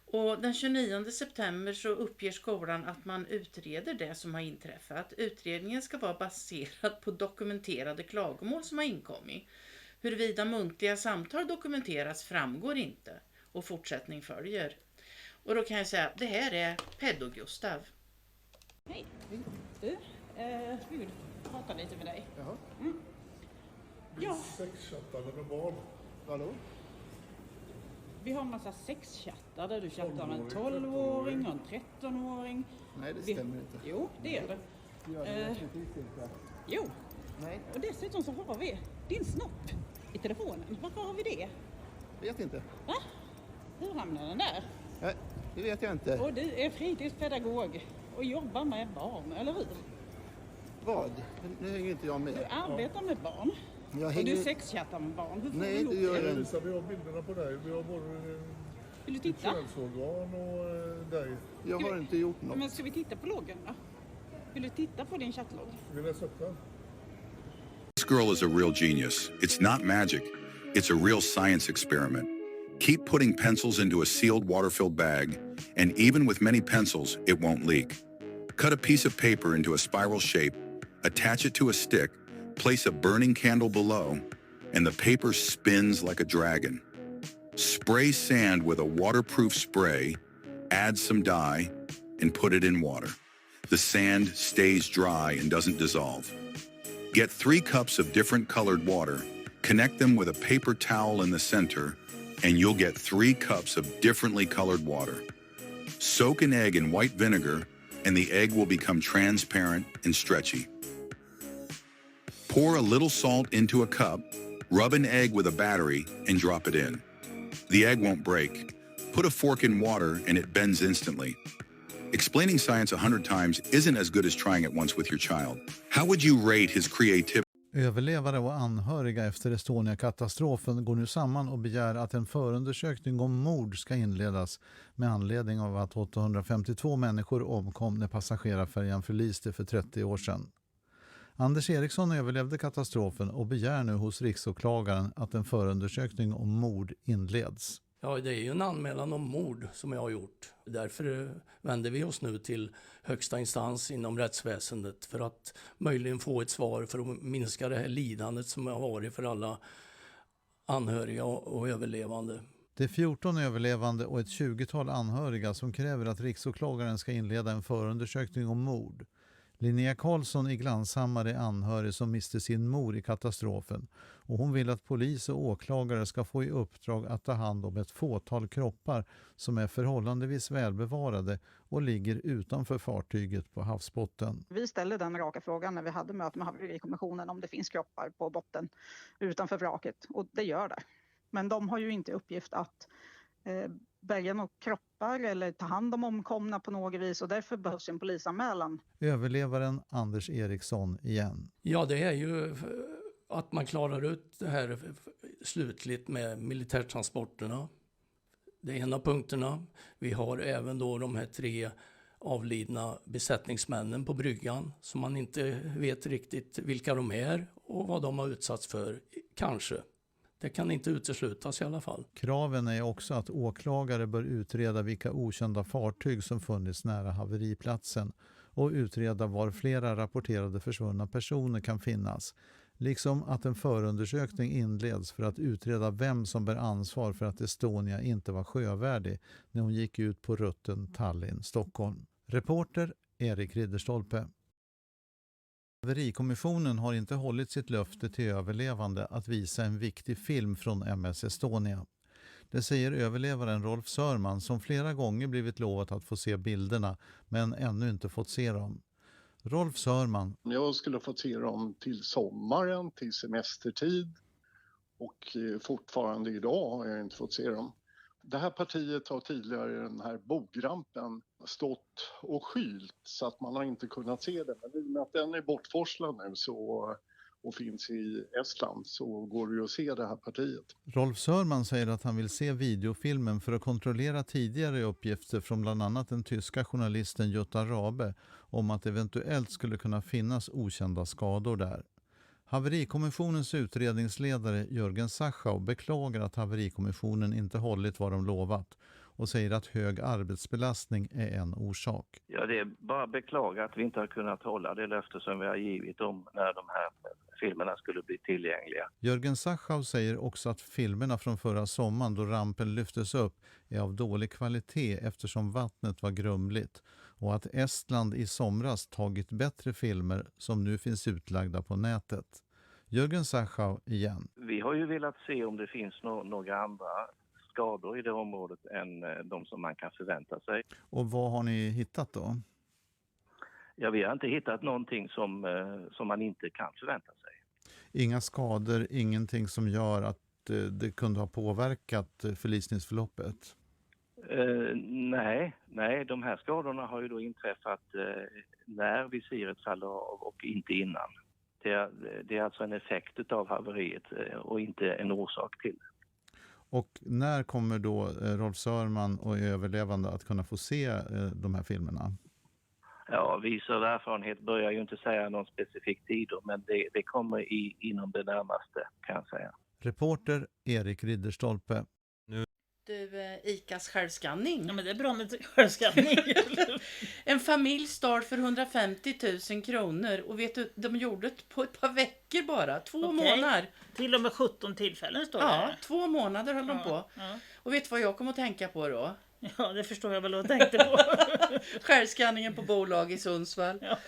Och den 29 september så uppger skolan att man utreder det som har inträffat. Utredningen ska vara baserad på dokumenterade klagomål som har inkommit. Huruvida muntliga samtal dokumenteras framgår inte. Och fortsättning följer. Och då kan jag säga, det här är Pedo-Gustav. Hej. Du, vi vill prata lite med dig. Jaha. Ja. Sexchattande med barn. Hallå? Vi har en massa sexchattar där du chattar med en 12-åring och en 13-åring. Nej, det stämmer inte. Jo, det är det. Jo. Nej. Och dessutom så har vi din snopp i telefonen. Varför har vi det? Vet inte. Va? Hur hamnar den där? Nej, det vet jag inte. Och du är fritidspedagog och jobbar med barn, eller hur? Vad? Nu hänger inte jag med. Du arbetar med barn. Och du sexchattar med barn. Hur får Nej, du ihop det gör jag det? inte. Vi har bilderna på dig. Vi har både Vill du titta? könsorgan och dig. Jag har inte gjort något. Men ska vi titta på loggen då? Vill du titta på din chattlogg? Vill jag sätta? This girl is a real genius. It's not magic. It's a real science experiment. Keep putting pencils into a sealed water-filled bag, and even with many pencils, it won't leak. Cut a piece of paper into a spiral shape, attach it to a stick, place a burning candle below, and the paper spins like a dragon. Spray sand with a waterproof spray, add some dye, and put it in water. The sand stays dry and doesn't dissolve. Get 3 cups of different colored water, connect them with a paper towel in the center, and you'll get 3 cups of differently colored water. Soak an egg in white vinegar, and the egg will become transparent and stretchy. Pour a little salt into a cup, rub an egg with a battery, and drop it in. The egg won't break. Put a fork in water, and it bends instantly. Explaining science 100 times isn't as good as trying it once with your child. How would you rate his creativity? Överlevare och anhöriga efter Estonia-katastrofen går nu samman och begär att en förundersökning om mord ska inledas med anledning av att 852 människor omkom när passagerarfärjan förliste för 30 år sedan. Anders Eriksson överlevde katastrofen och begär nu hos riksåklagaren att en förundersökning om mord inleds. Ja, det är ju en anmälan om mord som jag har gjort. Därför vänder vi oss nu till högsta instans inom rättsväsendet för att möjligen få ett svar för att minska det här lidandet som har varit för alla anhöriga och överlevande. Det är 14 överlevande och ett 20-tal anhöriga som kräver att riksåklagaren ska inleda en förundersökning om mord. Linnea Karlsson i Glanshammar är anhörig som miste sin mor i katastrofen och hon vill att polis och åklagare ska få i uppdrag att ta hand om ett fåtal kroppar som är förhållandevis välbevarade och ligger utanför fartyget på havsbotten. Vi ställde den raka frågan när vi hade möte med haverikommissionen om det finns kroppar på botten utanför vraket, och det gör det. Men de har ju inte uppgift att bärga några kroppar eller ta hand om omkomna på något vis, och därför behövs en polisanmälan. Överlevaren Anders Eriksson igen. Ja, det är ju att man klarar ut det här slutligt med militärtransporterna. Det är en av punkterna. Vi har även då de här 3 avlidna besättningsmännen på bryggan som man inte vet riktigt vilka de är och vad de har utsatts för, kanske. Det kan inte uteslutas i alla fall. Kraven är också att åklagare bör utreda vilka okända fartyg som funnits nära haveriplatsen och utreda var flera rapporterade försvunna personer kan finnas. Liksom att en förundersökning inleds för att utreda vem som bär ansvar för att Estonia inte var sjövärdig när hon gick ut på rutten Tallinn-Stockholm. Reporter Erik Ridderstolpe. Haverikommissionen har inte hållit sitt löfte till överlevande att visa en viktig film från MS Estonia. Det säger överlevaren Rolf Sörman som flera gånger blivit lovat att få se bilderna men ännu inte fått se dem. Rolf Sörman. Jag skulle fått se dem till sommaren, till semestertid, och fortfarande idag har jag inte fått se dem. Det här partiet har tidigare, den här bogrampen, stått och skylt så att man har inte kunnat se det. Men i och med att den är bortforslad nu och finns i Estland så går det ju att se det här partiet. Rolf Sörman säger att han vill se videofilmen för att kontrollera tidigare uppgifter från bland annat den tyska journalisten Jutta Rabe om att eventuellt skulle kunna finnas okända skador där. Haverikommissionens utredningsledare Jörgen Sachau beklagar att haverikommissionen inte hållit vad de lovat och säger att hög arbetsbelastning är en orsak. Ja, det är bara beklaga att vi inte har kunnat hålla det löfte som vi har givit om när de här filmerna skulle bli tillgängliga. Jörgen Sachau säger också att filmerna från förra sommaren då rampen lyftes upp är av dålig kvalitet eftersom vattnet var grumligt och att Estland i somras tagit bättre filmer som nu finns utlagda på nätet. Jörgen Sachau igen. Vi har ju velat se om det finns några andra skador i det området än de som man kan förvänta sig. Och vad har ni hittat då? Ja, vi har inte hittat någonting som man inte kan förvänta sig. Inga skador, ingenting som gör att det kunde ha påverkat förlisningsförloppet? Nej, de här skadorna har ju då inträffat när visiret faller av och inte innan. Det är alltså en effekt av haveriet och inte en orsak till det. Och när kommer då Rolf Sörman och överlevande att kunna få se de här filmerna? Ja, visad erfarenhet börjar ju inte säga någon specifik tid, men det kommer inom det närmaste, kan jag säga. Reporter Erik Ridderstolpe. Du, ICAs självskanning. Ja, men det är bra med självskanning. En familj stal för 150 000 kronor. Och vet du, de gjorde det på ett par veckor bara. 2 månader. Till och med 17 tillfällen står det. Ja, 2 månader höll de på. Ja. Och vet du vad jag kom att tänka på då? Ja, det förstår jag väl vad jag tänkte på. Självskanningen på bolag i Sundsvall. Ja.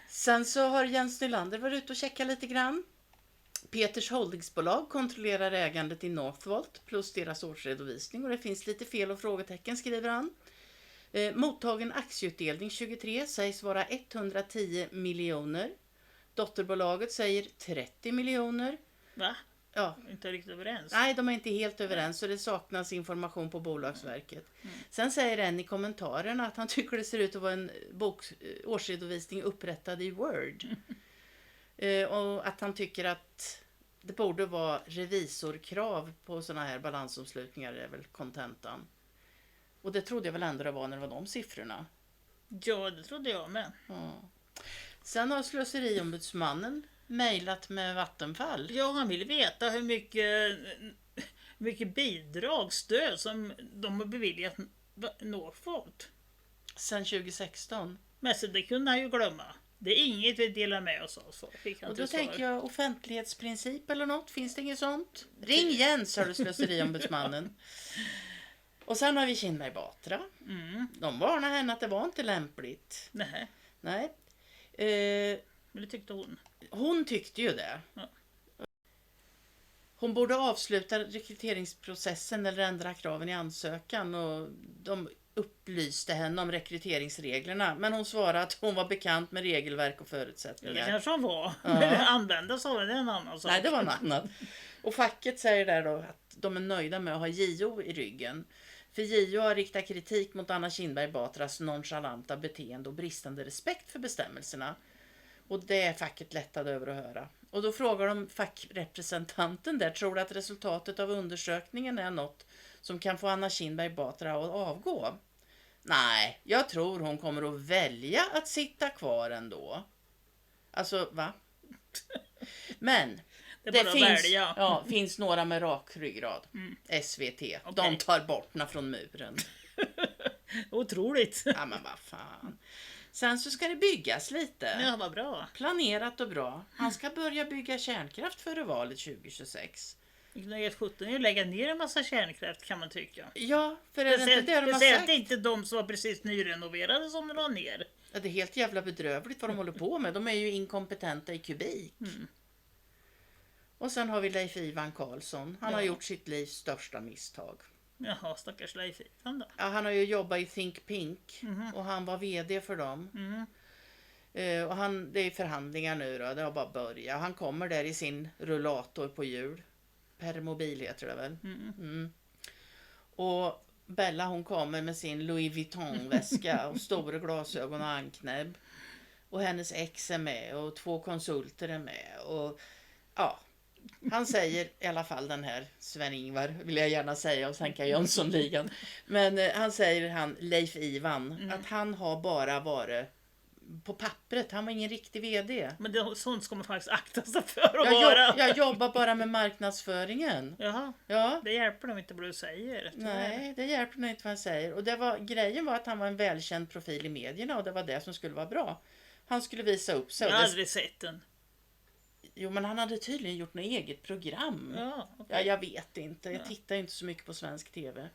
Sen så har Jens Nylander varit ute och checkat lite grann. Peters Holdingsbolag kontrollerar ägandet i Northvolt plus deras årsredovisning. Och det finns lite fel och frågetecken, skriver han. Mottagen aktieutdelning 23 sägs vara 110 miljoner. Dotterbolaget säger 30 miljoner. Va? Ja. Inte riktigt överens. Nej, de är inte helt överens, så det saknas information på Bolagsverket. Sen säger en i kommentarerna att han tycker det ser ut att vara en årsredovisning upprättad i Word. Och att han tycker att det borde vara revisorkrav på såna här balansomslutningar, är väl kontentan. Och det trodde jag väl ändå det var när det var de siffrorna. Ja, det trodde jag med. Ja. Sen har Slöseriombudsmannen mejlat med Vattenfall. Ja, han vill veta hur mycket bidragsstöd som de har beviljat Northvolt. Sen 2016. Men så det kunde han ju glömma. Det är inget vi delar med oss av. Och då tänker jag offentlighetsprincip eller något. Finns det inget sånt? Ring Jens, har du Slöseriombudsmannen. Och sen har vi Kinberg Batra. De varnar henne att det var inte lämpligt. Nej. Men det tyckte hon. Hon tyckte ju det. Ja. Hon borde avsluta rekryteringsprocessen eller ändra kraven i ansökan, och de upplyste henne om rekryteringsreglerna, men hon svarade att hon var bekant med regelverk och förutsättningar. Ja, det kanske hon var. Ja. Användas av det en annan sak. Nej, det var något annat. Och facket säger där då att de är nöjda med att ha JO i ryggen. För JO har riktat kritik mot Anna Kinberg Batras nonchalanta beteende och bristande respekt för bestämmelserna. Och det är facket lättade över att höra. Och då frågar de fackrepresentanten där, tror du att resultatet av undersökningen är något som kan få Anna Kinberg Batra att avgå? Nej, jag tror hon kommer att välja att sitta kvar ändå. Alltså, va? Men det finns några med rak ryggrad. SVT. Okay. De tar bortna från muren. Otroligt. Ja, men vad fan. Sen så ska det byggas lite. Ja, vad bra. Planerat och bra. Han ska börja bygga kärnkraft före valet 2026. Det är 17 att lägga ner en massa kärnkraft, kan man tycka. Ja, för är det inte det de har sagt? Det är inte de som var precis nyrenoverade som de la ner. Ja, det är helt jävla bedrövligt vad de håller på med. De är ju inkompetenta i kubik. Och sen har vi Leif Ivan Karlsson. Han har gjort sitt livs största misstag. Jaha, stackars Leif Ivan då. Ja, han har ju jobbat i Think Pink. Och han var vd för dem. Och det är förhandlingar nu då. Det har bara börjat. Han kommer där i sin rullator på hjul. Permobil heter det väl. Och Bella, hon kommer med sin Louis Vuitton-väska och stora glasögon och anknäbb. Och hennes ex är med och 2 konsulter är med. Och ja, han säger i alla fall, den här Sven-Ingvar vill jag gärna säga, och Sanka Jönssonligan. Men han säger, Leif Ivan, att han har bara varit på pappret. Han var ingen riktig vd. Men sånt ska man faktiskt akta sig för att vara. Jag jobbar bara med marknadsföringen. Jaha. Ja. Det hjälper nog inte vad du säger. Nej, det hjälper nog inte vad han säger. Och grejen var att han var en välkänd profil i medierna, och det var det som skulle vara bra. Han skulle visa upp sig. Jag har aldrig sett den. Jo, men han hade tydligen gjort något eget program. Ja, okay. Ja, jag vet inte. Jag tittar inte så mycket på svensk tv.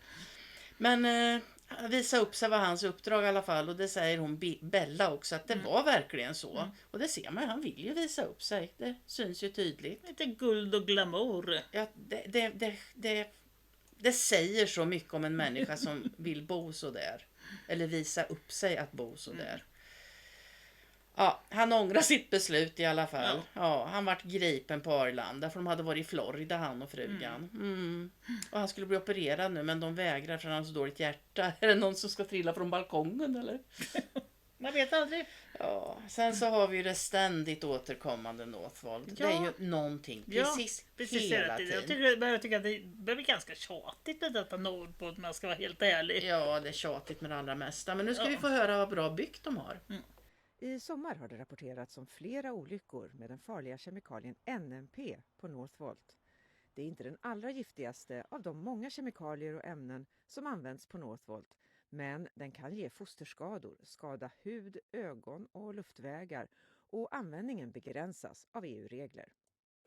Men visa upp sig var hans uppdrag i alla fall. Och det säger hon Bella också, att det var verkligen så. Och det ser man, han vill ju visa upp sig. Det syns ju tydligt. Lite guld och glamour. Ja, det säger så mycket om en människa som vill bo så där. Eller visa upp sig att bo så där. Ja, han ångrar sitt beslut i alla fall. Ja, han vart gripen på Arlanda, för de hade varit i Florida, han och frugan. Och han skulle bli opererad nu, men de vägrar för han har så dåligt hjärta. Är det någon som ska trilla från balkongen eller? Man vet aldrig. Ja, sen så har vi ju det ständigt återkommande Northvolt. Ja. Det är ju någonting precis hela tiden. Jag tycker att det blir ganska tjatigt med detta Northvolt, om man ska vara helt ärlig. Ja, det är tjatigt med det allra mesta. Men nu ska vi få höra vad bra byggt de har. I sommar har det rapporterats om flera olyckor med den farliga kemikalien NMP på Northvolt. Det är inte den allra giftigaste av de många kemikalier och ämnen som används på Northvolt, men den kan ge fosterskador, skada hud, ögon och luftvägar, och användningen begränsas av EU-regler.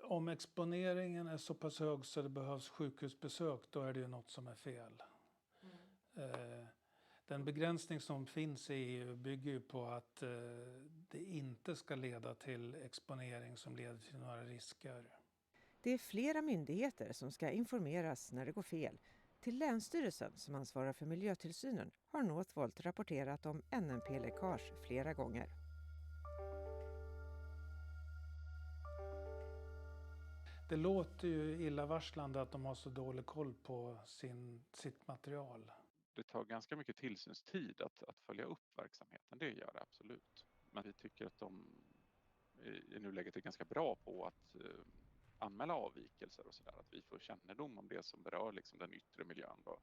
Om exponeringen är så pass hög så det behövs sjukhusbesök, då är det ju något som är fel. Den begränsning som finns i EU bygger ju på att det inte ska leda till exponering som leder till några risker. Det är flera myndigheter som ska informeras när det går fel. Till Länsstyrelsen, som ansvarar för miljötillsynen, har Northvolt rapporterat om NMP-läckage flera gånger. Det låter ju illavarslande att de har så dålig koll på sitt material. Det tar ganska mycket tillsynstid att följa upp verksamheten, det gör det absolut. Men vi tycker att de i nuläget är ganska bra på att anmäla avvikelser och sådär. Att vi får kännedom om det som berör liksom den yttre miljön då.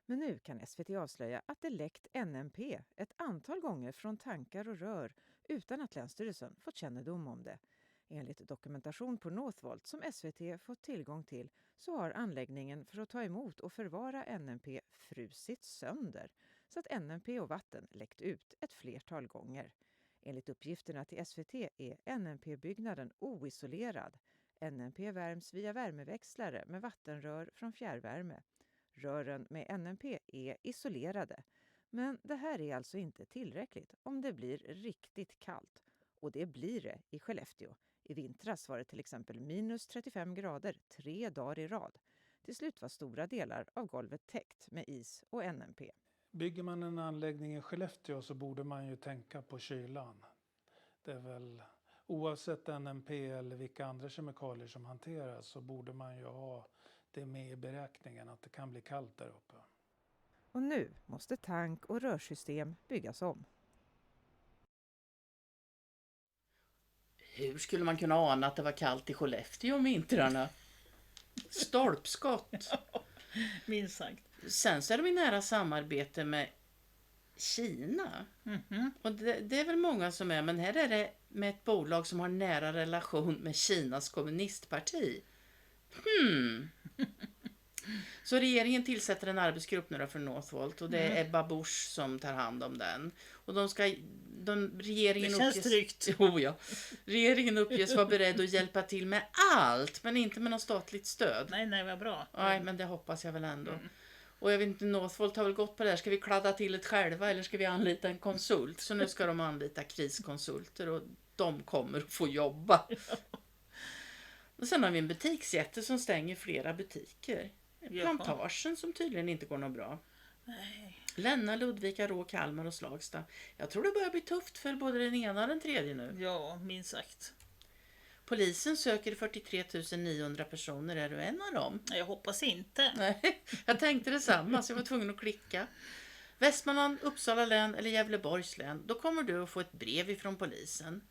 Men nu kan SVT avslöja att det läckt NMP ett antal gånger från tankar och rör utan att Länsstyrelsen fått kännedom om det. Enligt dokumentation på Northvolt som SVT fått tillgång till så har anläggningen för att ta emot och förvara NMP frusit sönder så att NMP och vatten läckt ut ett flertal gånger. Enligt uppgifterna till SVT är NMP-byggnaden oisolerad. NMP värms via värmeväxlare med vattenrör från fjärrvärme. Rören med NMP är isolerade. Men det här är alltså inte tillräckligt om det blir riktigt kallt. Och det blir det i Skellefteå. I vintras var det till exempel minus 35 grader 3 dagar i rad. Till slut var stora delar av golvet täckt med is och NMP. Bygger man en anläggning i Skellefteå så borde man ju tänka på kylan. Det är väl, oavsett NMP eller vilka andra kemikalier som hanteras, så borde man ju ha det med i beräkningen att det kan bli kallt där uppe. Och nu måste tank- och rörsystem byggas om. Hur skulle man kunna ana att det var kallt i Skellefteå om vintrarna? Stolpskott. Minst sagt. Sen så är de i nära samarbete med Kina. Och det är väl många som är, men här är det med ett bolag som har nära relation med Kinas kommunistparti. Så regeringen tillsätter en arbetsgrupp nu för Northvolt och det är Ebba Busch som tar hand om den. Och regeringen det känns tryggt. Regeringen uppges vara beredd att hjälpa till med allt, men inte med något statligt stöd. Nej, vad bra. Nej, men det hoppas jag väl ändå. Och jag vet inte, Northvolt har väl gått på det här. Ska vi kladda till det själva eller ska vi anlita en konsult? Så nu ska de anlita kriskonsulter och de kommer att få jobba. Och sen har vi en butiksjätte som stänger flera butiker. Plantagen som tydligen inte går något bra. Nej. Länna, Ludvika, Rå, Kalmar och Slagsta. Jag tror det börjar bli tufft för både den ena och den tredje nu. Ja, minst sagt. Polisen söker 43 900 personer. Är du en av dem? Jag hoppas inte. Nej, jag tänkte detsamma så jag var tvungen att klicka. Västmanland, Uppsala län eller Gävleborgs län. Då kommer du att få ett brev ifrån polisen.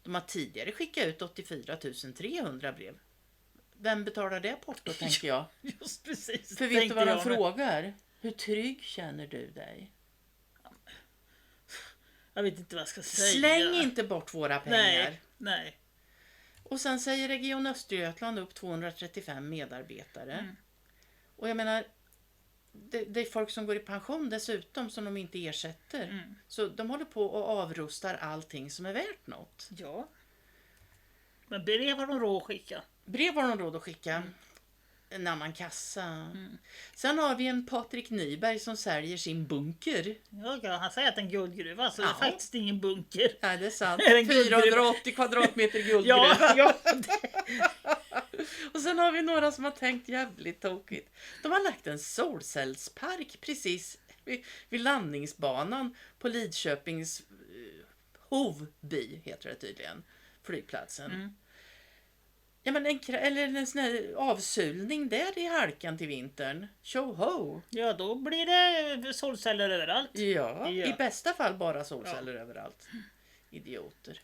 De har tidigare skickat ut 84 300 brev. Vem betalar det porto, tänker jag? Just precis. För vet du vad de frågar? Hur trygg känner du dig? Jag vet inte vad jag ska säga. Släng inte bort våra pengar. Nej. Och sen säger Region Östergötland upp 235 medarbetare. Och jag menar, det är folk som går i pension dessutom som de inte ersätter. Så de håller på och avrustar allting som är värt något. Ja. Men brev har de råd att skicka. Brev har de råd att skicka. En annan kassa. Sen har vi en Patrik Nyberg som säljer sin bunker. Ja, han säger att det är en guldgruva, så det är faktiskt ingen bunker. Nej, det är sant. Det är 480 kvadratmeter guldgruva. Ja. Och sen har vi några som har tänkt jävligt tokigt. De har lagt en solcellspark precis vid landningsbanan på Lidköpings Hovby, heter det tydligen, flygplatsen. Ja, men en sån här avsylning där i halkan till vintern. Tjoho! Ja, då blir det solceller överallt. Ja, i bästa fall bara solceller överallt. Idioter.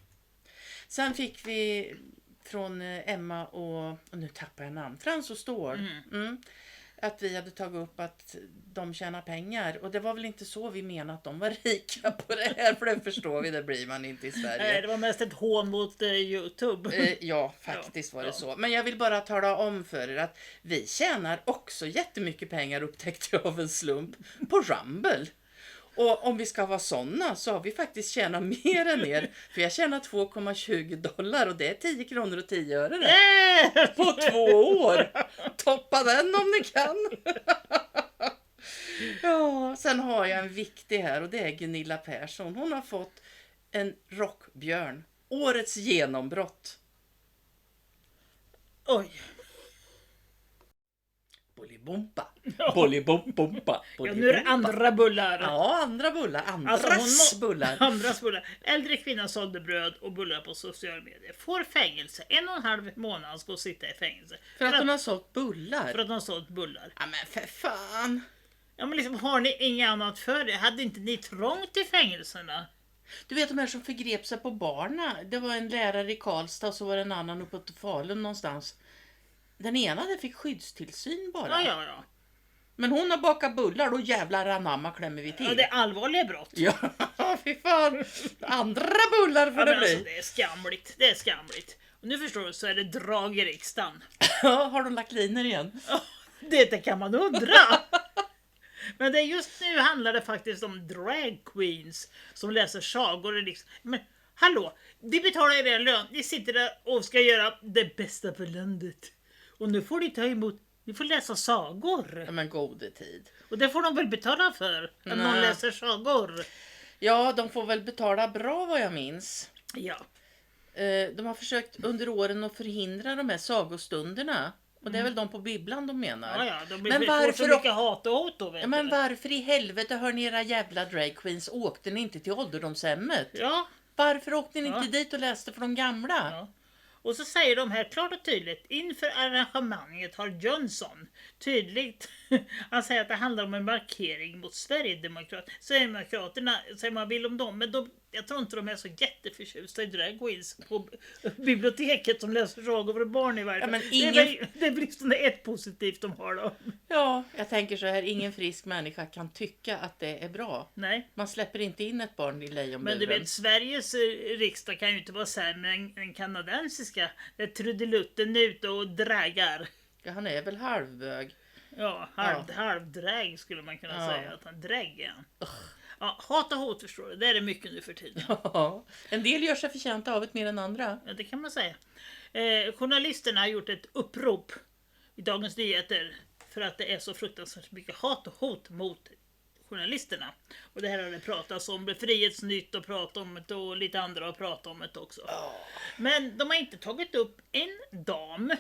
Sen fick vi från Emma och nu tappar jag namn. Frans och Ståhl. att vi hade tagit upp att de tjänar pengar. Och det var väl inte så vi menade att de var rika på det här. För det förstår vi, det blir man inte i Sverige. Nej, det var mest ett hån mot YouTube. Ja, faktiskt var det så. Men jag vill bara tala om för er att vi tjänar också jättemycket pengar, upptäckte jag av en slump, på Rumble. Och om vi ska vara sådana så har vi faktiskt tjänat mer än er. För jag tjänar $2,20 och det är 10 kronor och 10 öre det. På 2 år. Toppa den om ni kan. Ja, sen har jag en viktig här och det är Gunilla Persson. Hon har fått en rockbjörn. Årets genombrott. Oj. Bolibompa. Bolibompa. Ja, nu är det andra bullar. Ja, andra bullar. Andras bullar. Andras bullar. Äldre kvinna sålde bröd och bullar på sociala medier. Får fängelse. 1,5 månad ska sitta i fängelse. För att hon har sålt bullar? För att hon har sålt bullar. Ja, men för fan. Ja, men liksom, har ni inget annat för det? Hade inte ni trångt i fängelserna? Du vet de här som förgrep sig på barna. Det var en lärare i Karlstad och så var det en annan uppe på Falun någonstans. Den ena fick skyddstillsyn bara. Ja. Men hon har bakat bullar, då jävlar anamma klämmer vi till. Ja, det är allvarliga brott. Ja, fy fan. Andra bullar får det bli. Alltså, det är skamligt. Det är skamligt. Och nu förstår du, så är det drag i riksdagen. Ja, har de lagt liner igen? Det kan man undra. Men det just nu handlar det faktiskt om drag queens som läser sagor i riksdagen. Men hallå, vi betalar er lön. Ni sitter där och ska göra det bästa för landet. Och nu får ni ta emot, ni får läsa sagor. Ja, men gode tid. Och det får de väl betala för, när någon läser sagor. Ja, de får väl betala bra vad jag minns. Ja. De har försökt under åren att förhindra de här sagostunderna. Och det är väl de på bibblan de menar. Ja, de får så mycket hat och hot då, vet ja, men varför i helvete hör ni era jävla drag queens, åkte ni inte till ålderdomshemmet? Ja. Varför åkte ni inte dit och läste för de gamla? Ja. Och så säger de här klart och tydligt, inför arrangemanget har Jönsson tydligt, han säger att det handlar om en markering mot Sverigedemokraterna, säger man vill om dem, men jag tror inte de är så jätteförtjusta i drag queens på biblioteket som läser sagor för barn i världen. Ja, det är bristande ett positivt de har då. Ja, jag tänker så här, ingen frisk människa kan tycka att det är bra. Nej. Man släpper inte in ett barn i lejonburen. Men du vet, Sveriges riksdag kan ju inte vara sämre än kanadensiska. Där trudelutten är ute och dragar. Ja, han är väl halvbög. Ja, halvdräg skulle man kunna säga. Att han drägger. Ja, hat och hot förstår du, det är det mycket nu för tiden. Ja, en del gör sig förtjänta av det mer än andra. Ja, det kan man säga. Journalisterna har gjort ett upprop i Dagens Nyheter för att det är så fruktansvärt mycket hat och hot mot journalisterna. Och det här har det pratats om, Frihetsnytt och pratat om det och lite andra har pratat om det också. Men de har inte tagit upp en dam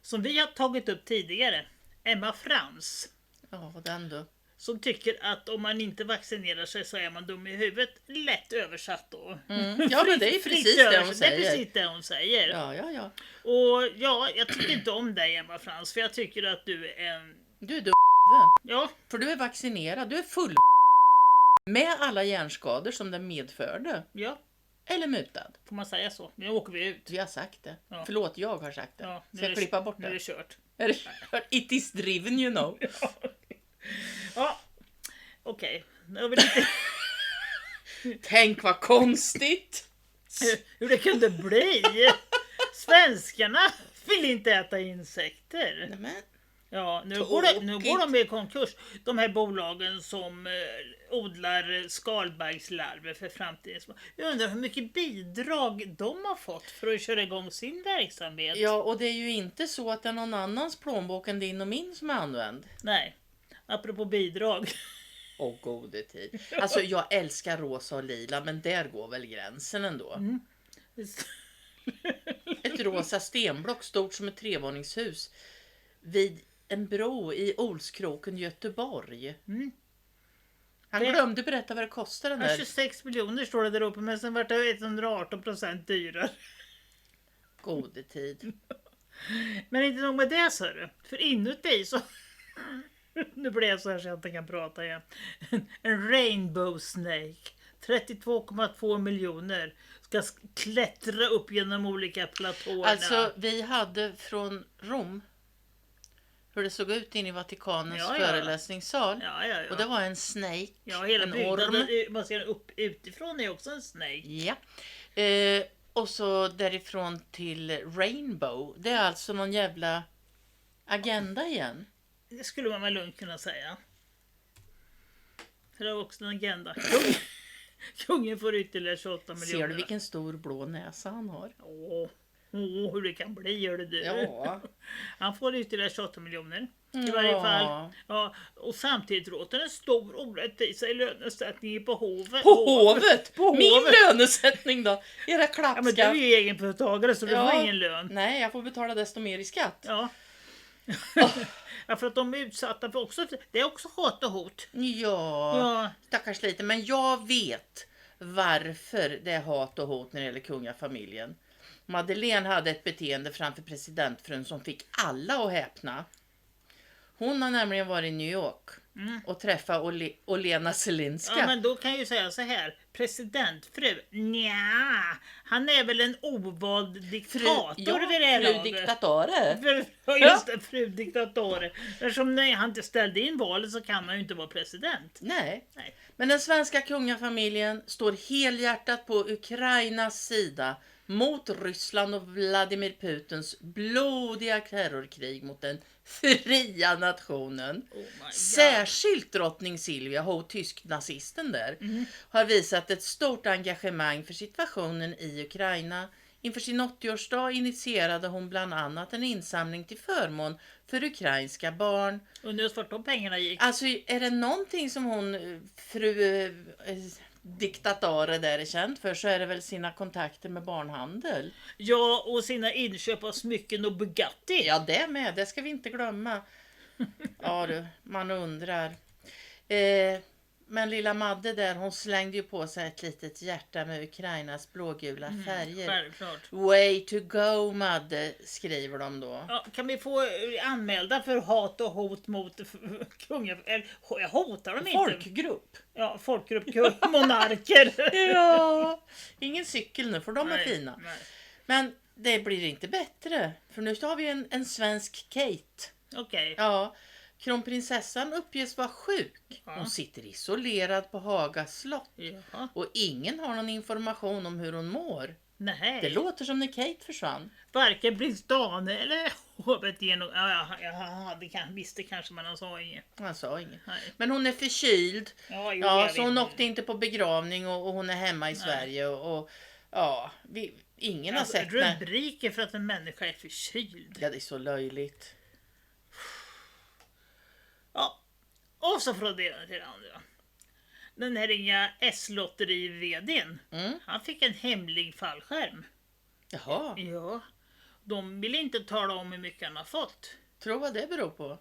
som vi har tagit upp tidigare, Emma Frans. Ja, den då. Som tycker att om man inte vaccinerar sig så är man dum i huvudet. Lätt översatt då. Ja, men det är precis det hon säger. Det är precis det hon säger. Ja. Och ja, jag tycker inte om dig, Emma Frans. För jag tycker att du är en... Du är dum. Ja. För du är vaccinerad. Du är full med alla hjärnskador som den medförde. Ja. Eller mutad. Får man säga så? Nu åker vi ut. Vi har sagt det. Ja. Förlåt, jag har sagt det. Ja, ska jag klippa bort det? Nu är det kört. Är det kört? It is driven, you know. Ja, okej. Lite... Tänk vad konstigt. Hur det kunde bli. Svenskarna vill inte äta insekter. Nämen. Ja, nu går de i konkurs. De här bolagen som odlar skalbaggslarver för framtiden. Jag undrar hur mycket bidrag de har fått för att köra igång sin verksamhet. Ja, och det är ju inte så att det är någon annans plånbok än din och min som är använd. Nej, apropå bidrag. Åh, gode tid. Alltså, jag älskar rosa och lila, men där går väl gränsen ändå. Mm. Ett rosa stenblock stort som ett trevåningshus vid en bro i Olskroken, Göteborg. Mm. Han glömde berätta vad det kostar den där. 26 miljoner står det där uppe, men sen vart det 118% dyrare. Gode tid. Men inte nog med det, så du. För inuti så... Nu blir jag så här så jag inte kan prata igen. En rainbow snake. 32,2 miljoner. Ska klättra upp genom olika platåerna. Alltså, vi hade från Rom. hur det såg ut inne i Vatikanens Ja. föreläsningssal. Ja. Och det var en snake, Ja, hela en byggnaden, man ser upp utifrån är också en snake. Ja. Och så därifrån till Rainbow. Det är alltså någon jävla agenda igen. Det skulle man väl lugnt kunna säga. För det var också en agenda. Kungen får ytterligare 28 miljoner. Ser du vilken stor blå näsa han har? Åh, hur det kan bli, gör det du. Ja. Han får ytterligare 28 miljoner. I varje fall. Ja, och samtidigt råder en stor orättvisa i lönesättningen på hovet. På hovet? Min lönesättning då? Era klappskatt. Ja, men du är ju egenföretagare så du får ingen lön. Nej, jag får betala desto mer i skatt. Ja. Ja, för att de är utsatta för också, det är också hat och hot. Ja, stackars lite. Men jag vet varför det är hat och hot när det gäller kungafamiljen. Madeleine hade ett beteende framför presidentfrun som fick alla att häpna. Hon har nämligen varit i New York och träffat Olena Zelenska. Ja, men då kan jag ju säga så här. Presidentfru, nja, han är väl en ovald diktator vid det här laget. Fru-diktatore. Ja, just det, fru-diktatore. Eftersom när han inte ställde in valet så kan han ju inte vara president. Nej. Men den svenska kungafamiljen står helhjärtat på Ukrainas sida mot Ryssland och Vladimir Putins blodiga terrorkrig mot den fria nationen. Särskilt drottning Silvia, tysk-nazisten där, har visat ett stort engagemang för situationen i Ukraina. Inför sin 80-årsdag initierade hon bland annat en insamling till förmån för ukrainska barn. Undrar vart de pengarna gick. Alltså är det någonting som hon, fru diktatore där är känd för, så är det väl sina kontakter med barnhandel. Ja, och sina inköp av smycken och Bugatti. Ja, det med. Det ska vi inte glömma. Ja du, man undrar. Men lilla Madde där, hon slängde ju på sig ett litet hjärta med Ukrainas blågula färger. Självklart. Way to go, Madde, skriver de då. Ja, kan vi få anmälda för hat och hot mot kungar? Eller hotar de inte? Folkgrupp. Ja, folkgrupp, monarker. Ja, ingen cykel nu för de är Nej, fina. nej. Men det blir inte bättre. För nu har vi en svensk Kate. Okej. Ja, kronprinsessan uppges vara sjuk. Hon sitter isolerad på Haga slott. Ja. Och ingen har någon information om hur hon mår. Nej. Det låter som när Kate försvann. Varken prins Daniel eller hovet genom. Han visste kanske, men han sa inget. Han sa inget. Nej. Men hon är förkyld. Ja, så hon åkte inte på begravning och hon är hemma i Sverige. Och ja, ingen har sett rubriker för att en människa är förkyld. Ja, det är så löjligt. Ja, och så från det ena till det andra. Den här inga S-lotteri-vdn, han fick en hemlig fallskärm. Jaha. Ja, de vill inte tala om hur mycket han har fått. Tror vad det beror på.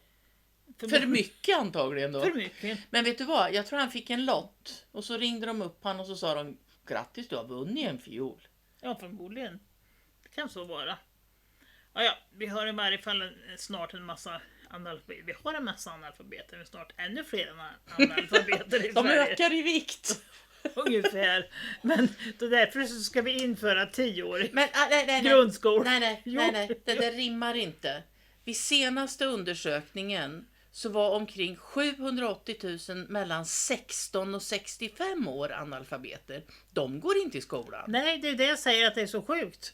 För mycket antagligen då. För mycket. Men vet du vad, jag tror han fick en lott. Och så ringde de upp han och så sa de, grattis, du har vunnit en fiol. Ja, förmodligen. Det kan så vara. Ja, vi har i varje fall snart en massa analfabeter. Vi har en massa analfabeter, men snart ännu fler analfabeter i De Sverige. ökar i vikt. Ungefär. Men då därför så ska vi införa 10-årig nej. grundskola. Nej, det där rimmar inte. Vid senaste undersökningen så var omkring 780 000 mellan 16 och 65 år analfabeter. De går inte i skolan. Nej, det är det jag säger, att det är så sjukt.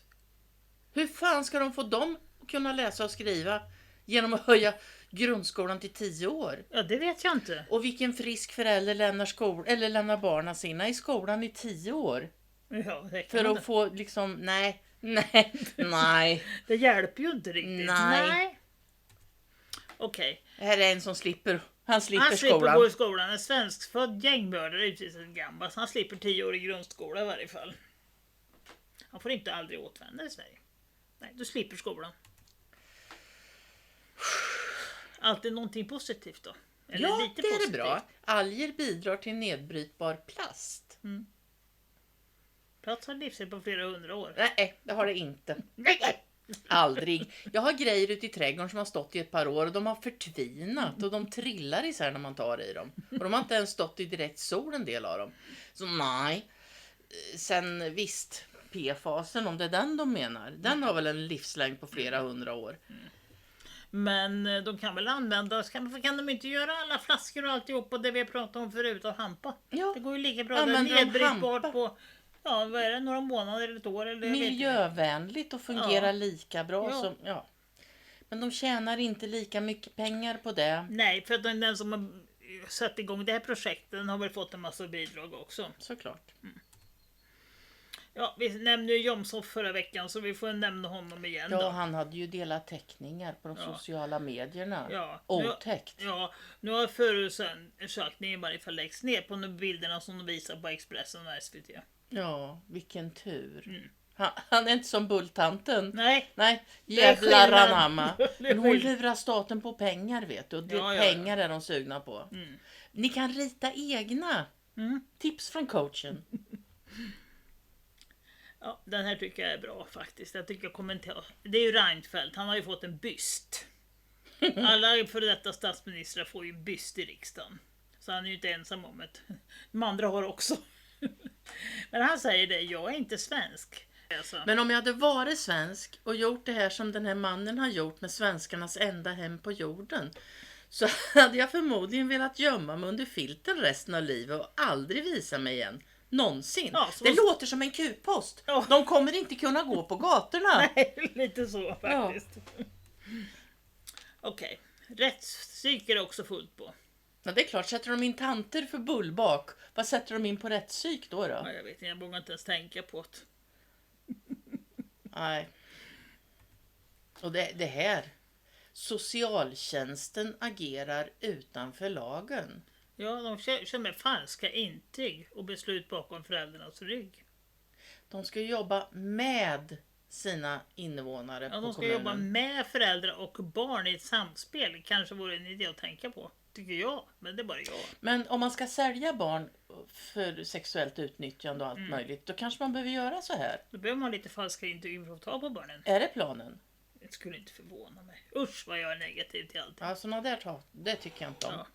Hur fan ska de få dem att kunna läsa och skriva genom att höja grundskolan till 10 år? Ja, det vet jag inte. Och vilken frisk förälder lämnar barnen sina i skolan i 10 år? Ja, det för att få liksom, nej. Det hjälper ju inte riktigt. Nej. Okej. Det här är en som slipper. Han slipper slipper skolan. gå i skolan. En svenskfödd gängmördare utvisad gammal. Så han slipper 10 år i grundskola i varje fall. Han får inte aldrig återvända i Sverige. Nej, du slipper skolan. Alltid någonting positivt då? Eller ja, lite det är positivt. det bra. Alger bidrar till nedbrytbar plast. Plast har livslängd på flera 100 år. Nej, det har det inte. Aldrig. Jag har grejer ute i trädgården som har stått i ett par år och de har förtvinat och de trillar isär när man tar i dem. Och de har inte ens stått i direkt sol, en del av dem. Så nej. Sen visst, P-fasen, om det är den de menar. Den har väl en livslängd på flera 100 år. Men de kan väl användas, kan de inte göra alla flaskor och alltihop och det vi har pratat om förut och hampa? Ja. Det går ju lika bra, det är Använder de nedbrytbart hampa? på vad är det, några månader eller ett år. Eller jag vet inte. Miljövänligt och fungerar Ja. lika bra Ja. som... Ja. Men de tjänar inte lika mycket pengar på det. Nej, för att den som har satt igång det här projektet har väl fått en massa bidrag också. Såklart. Ja, vi nämnde ju Jomshof förra veckan så vi får nämna honom igen Ja, då. han hade ju delat teckningar på de sociala medierna. Ja, Otäckt. Ja, nu har förundersökningen i varje fall läggs ner på de bilderna som de visar på Expressen och SVT. Ja, vilken tur. Han är inte som bulltanten. Nej. Nej, Det är jävlar skillnad. anamma. Det är Men hon skillnad. lurar staten på pengar vet du. Och det Ja, ja, pengar är de sugna på. Mm. Ni kan rita egna. Tips från coachen. Ja, den här tycker jag är bra faktiskt. Jag tycker kommentera. Det är ju Reinfeldt, han har ju fått en byst. Alla före detta statsministrar får ju byst i riksdagen. Så han är ju inte ensam om det. De andra har också. Men han säger det, jag är inte svensk. Alltså. Men om jag hade varit svensk och gjort det här som den här mannen har gjort med svenskarnas enda hem på jorden, så hade jag förmodligen velat gömma mig under filten resten av livet och aldrig visa mig igen. Någonsin. Ja, det låter som en kuppost. De kommer inte kunna gå på gatorna. Nej, lite så faktiskt. Ja. Okej, rättspsyk är det också fullt på. Ja, det är klart. Sätter de in tanter för bullbak, vad sätter de in på rättspsyk då? Ja, jag vet inte, jag vågar inte ens tänka på det. Nej. Och det här. Socialtjänsten agerar utanför lagen. Ja, de kör med falska intyg och beslut bakom föräldrarnas rygg. De ska jobba med sina invånare på de ska kommunen. jobba med föräldrar och barn i ett samspel. Kanske vore en idé att tänka på. Tycker jag, men det är bara jag. Men om man ska sälja barn för sexuellt utnyttjande och allt möjligt, då kanske man behöver göra så här. Då behöver man lite falska intyg för att ta på barnen. Är det planen? Det skulle inte förvåna mig. Usch vad jag är negativ till allt. Ja, såna där det tycker jag inte om. Ja.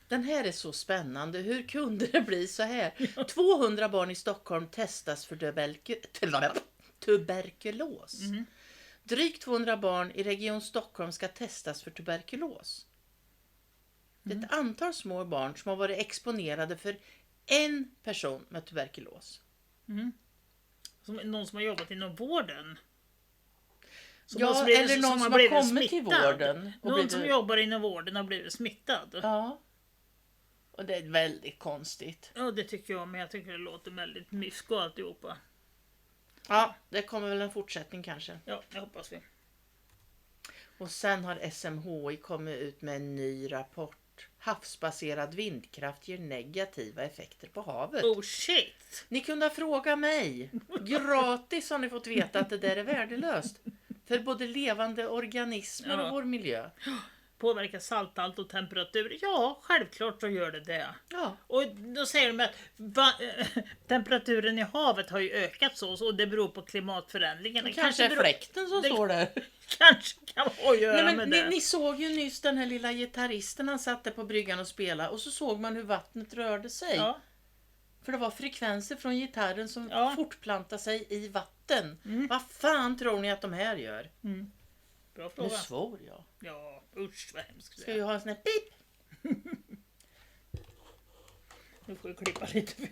Den här är så spännande. Hur kunde det bli så här? 200 barn i Stockholm testas för tuberkulos. Drygt 200 barn i Region Stockholm ska testas för tuberkulos. Det är ett antal små barn som har varit exponerade för en person med tuberkulos. Någon som har jobbat inom vården. Eller någon som har kommit till vården. Någon som jobbar inom vården har blivit smittad. Ja. Och det är väldigt konstigt. Ja, det tycker jag, men jag tycker det låter väldigt mysko alltihopa. Ja, det kommer väl en fortsättning kanske. Ja, det hoppas vi. Och sen har SMHI kommit ut med en ny rapport. Havsbaserad vindkraft ger negativa effekter på havet. Oh shit! Ni kunde fråga mig. Gratis har ni fått veta att det där är värdelöst. För både levande organismer och vår miljö. Påverkar salthalt och temperatur. Ja, självklart så gör det. Ja. Och då säger de att temperaturen i havet har ju ökat så och det beror på klimatförändringen. Det kanske är fläkten som står där. Kanske kan ha att göra med det. Ni såg ju nyss den här lilla gitarristen, han satt där på bryggan och spelade och så såg man hur vattnet rörde sig. Ja. För det var frekvenser från gitarren som fortplantade sig i vatten. Vad fan tror ni att de här gör? Bra fråga. Nu svor jag. Ja, usch vad hemskt. Ska jag ha en sån här pip? Nu får vi klippa lite.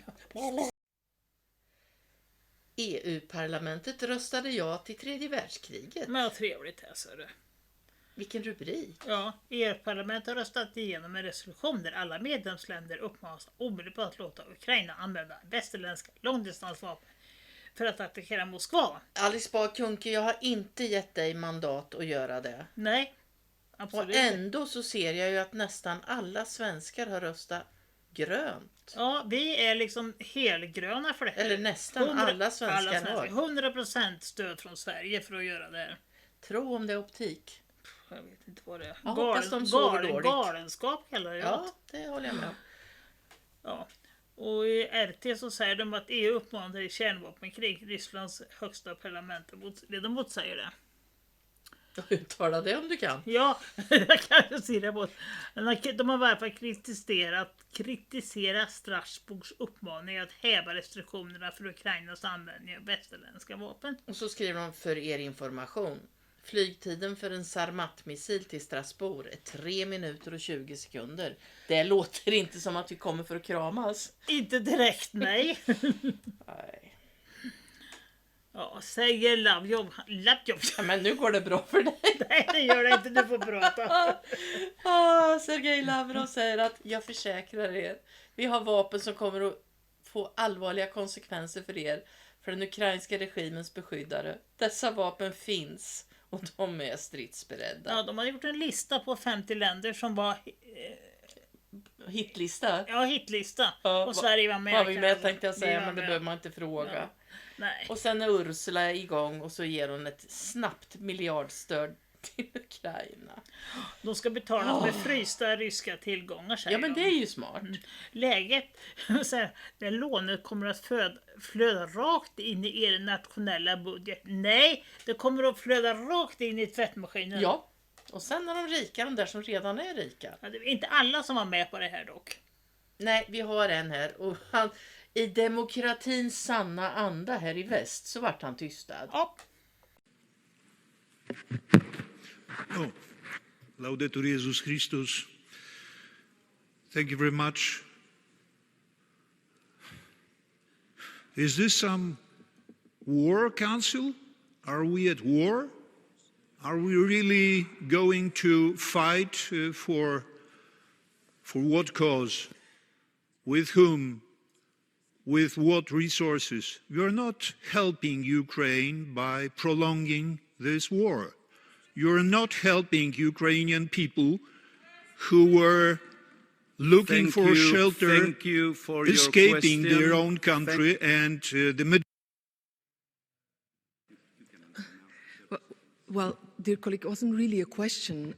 EU-parlamentet röstade ja till tredje världskriget. Men vad trevligt här, så det. Vilken rubrik. Ja, EU-parlamentet har röstat igenom en resolution där alla medlemsländer uppmanas omedelbart att låta Ukraina använda västerländska långdistansvapen för att attackera Moskva. Alice Bah Kuhnke, jag har inte gett dig mandat att göra det. Nej, absolut. Och ändå så ser jag ju att nästan alla svenskar har röstat grönt. Ja, vi är liksom helgröna för det här. Eller nästan alla svenskar har. 100% stöd från Sverige för att göra det här. Tro om det är optik. Jag vet inte vad det är. Jag hoppas de sover dåligt. Galenskap kallar jag det. Ja, det håller jag med om. Ja. Och i RT så säger de att EU uppmanar i kärnvapenkrig. Rysslands högsta parlament ledamot säger det. Uttala det om du kan. Ja, jag kan se det på. De har i varje fall kritiserat Strasbourgs uppmaning att häva restriktionerna för Ukrainas användning av västerländska vapen. Och så skriver de för er information. Flygtiden för en Sarmat-missil till Strasbourg är 3 minuter och 20 sekunder. Det låter inte som att vi kommer för att kramas. Inte direkt, nej. Nej. Ja, säger love job. Ja, men nu går det bra för dig. Nej, det gör det inte. Du får prata. Sergej Lavrov säger att jag försäkrar er. Vi har vapen som kommer att få allvarliga konsekvenser för er. För den ukrainska regimens beskyddare. Dessa vapen finns. Och de är stridsberedda. Ja, de har gjort en lista på 50 länder som var... hitlista? Ja, hitlista. Ja, och Sverige var med. Var vi med tänkte jag säga, men det behöver man inte fråga. Ja. Nej. Och sen är Ursula igång och så ger hon ett snabbt miljardstöd till Ukraina. De ska betalas med frysta ryska tillgångar, säger Ja, men det är ju smart. Läget, det lånet kommer att flöda rakt in i er nationella budget. Nej, det kommer att flöda rakt in i tvättmaskinen. Ja, och sen är de rika, de där som redan är rika. Ja, det är inte alla som var med på det här dock. Nej, vi har en här och han, i demokratins sanna anda här i väst så vart han tystad. Ja. Oh, Laudetur Jesus Christus. Thank you very much. Is this some war council? Are we at war? Are we really going to fight for what cause? With whom? With what resources? We are not helping Ukraine by prolonging this war. You're not helping Ukrainian people who were looking for shelter, escaping their own country, and Well, dear colleague, it wasn't really a question,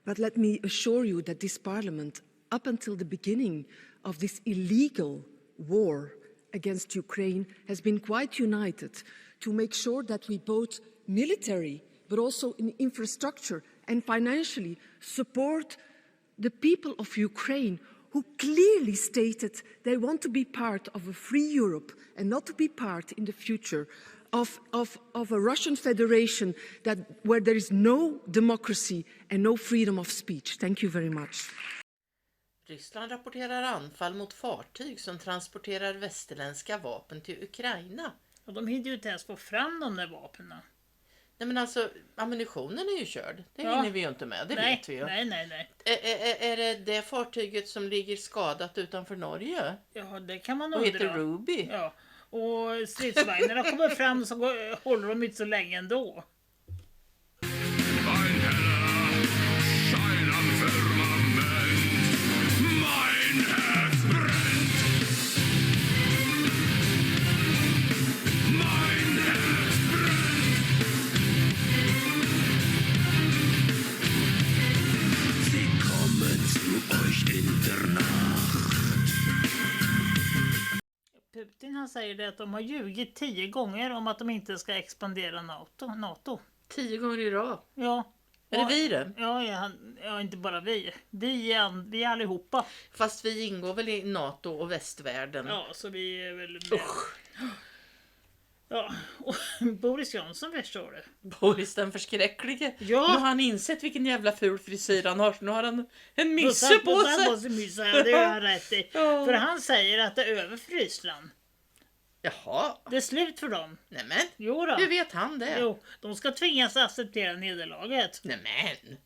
but let me assure you that this Parliament, up until the beginning of this illegal war against Ukraine, has been quite united to make sure that we both military but also in infrastructure and financially support the people of Ukraine who clearly stated they want to be part of a free Europe and not to be part in the future of a Russian Federation where there is no democracy and no freedom of speech. Thank you very much. Ryssland rapporterar anfall mot fartyg som transporterar västerländska vapen till Ukraina. Och de hinner ju inte ens få fram de där vapnen. Nej, men alltså, ammunitionen är ju körd. Det hinner vi ju inte med, det vet vi ju. Nej. Är det fartyget som ligger skadat utanför Norge? Ja, det kan man undra. Och heter Ruby? Ja, och stridsvagnarna kommer fram så håller de inte så länge ändå. Putin han säger det att de har ljugit 10 gånger om att de inte ska expandera NATO. 10 gånger i rad? Ja. Är det vi det? Ja, inte bara vi. Vi allihopa. Fast vi ingår väl i NATO och västvärlden? Ja, så vi är väl med. Ja, och Boris Johnson förstår det. Boris den förskräcklige. Ja. Nu har han insett vilken jävla ful frisyr han har. Nu har han en mysse på sig. Det är han rätt i. Ja. För han säger att det är över för Ryssland. Jaha. Det är slut för dem. Nämen. Jo då. Hur vet han det? Jo, de ska tvingas acceptera nederlaget. Nämen.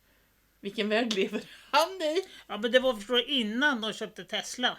Vilken värld lever han i? Ja, men det var förstås innan de köpte Tesla.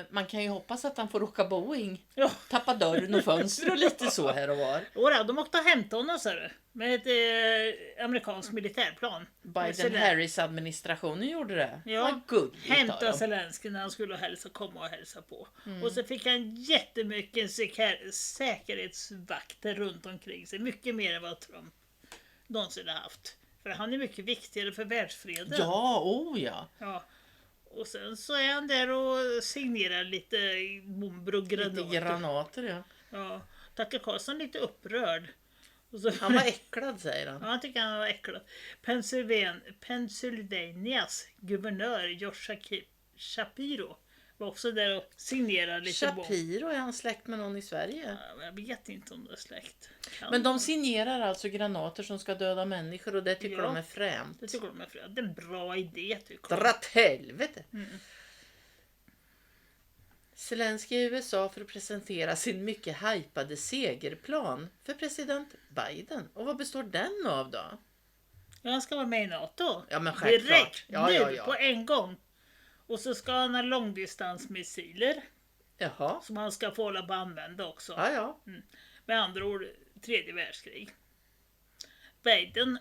Man kan ju hoppas att han får åka Boeing. Tappa dörren och fönster och lite så här och var. Jodå, de åkte och hämtade honom med ett amerikanskt militärplan. Biden-Harris-administrationen gjorde det. Ja, hämtade Zelensky när han skulle komma och hälsa på. Och så fick han jättemycket säkerhetsvakter runt omkring sig. Mycket mer än vad Trump någonsin har haft. För han är mycket viktigare för världsfreden. Ja. Ja. Och sen så är han där och signerar lite bomber och granater. Lite granater, ja. Tucker Carlson lite upprörd. Och så, han var äcklad, säger han. Ja, jag tycker han var äcklad. Pennsylvanias guvernör Josh Shapiro var också där och signerade lite Shapiro, är han släkt med någon i Sverige? Ja, jag vet inte om det är släkt. Men de signerar alltså granater som ska döda människor och det tycker de är främt. Det tycker de är främt. Det är en bra idé, tycker jag. Dra åt helvete! Zelensky i USA för att presentera sin mycket hypade segerplan för president Biden. Och vad består den av då? Ja, han ska vara med i NATO. Ja, men självklart. Direkt, på en gång. Och så ska han ha långdistansmissiler. Jaha. Som han ska få hålla på att använda också. Ja. Med andra ord, 3:e världskrig. Biden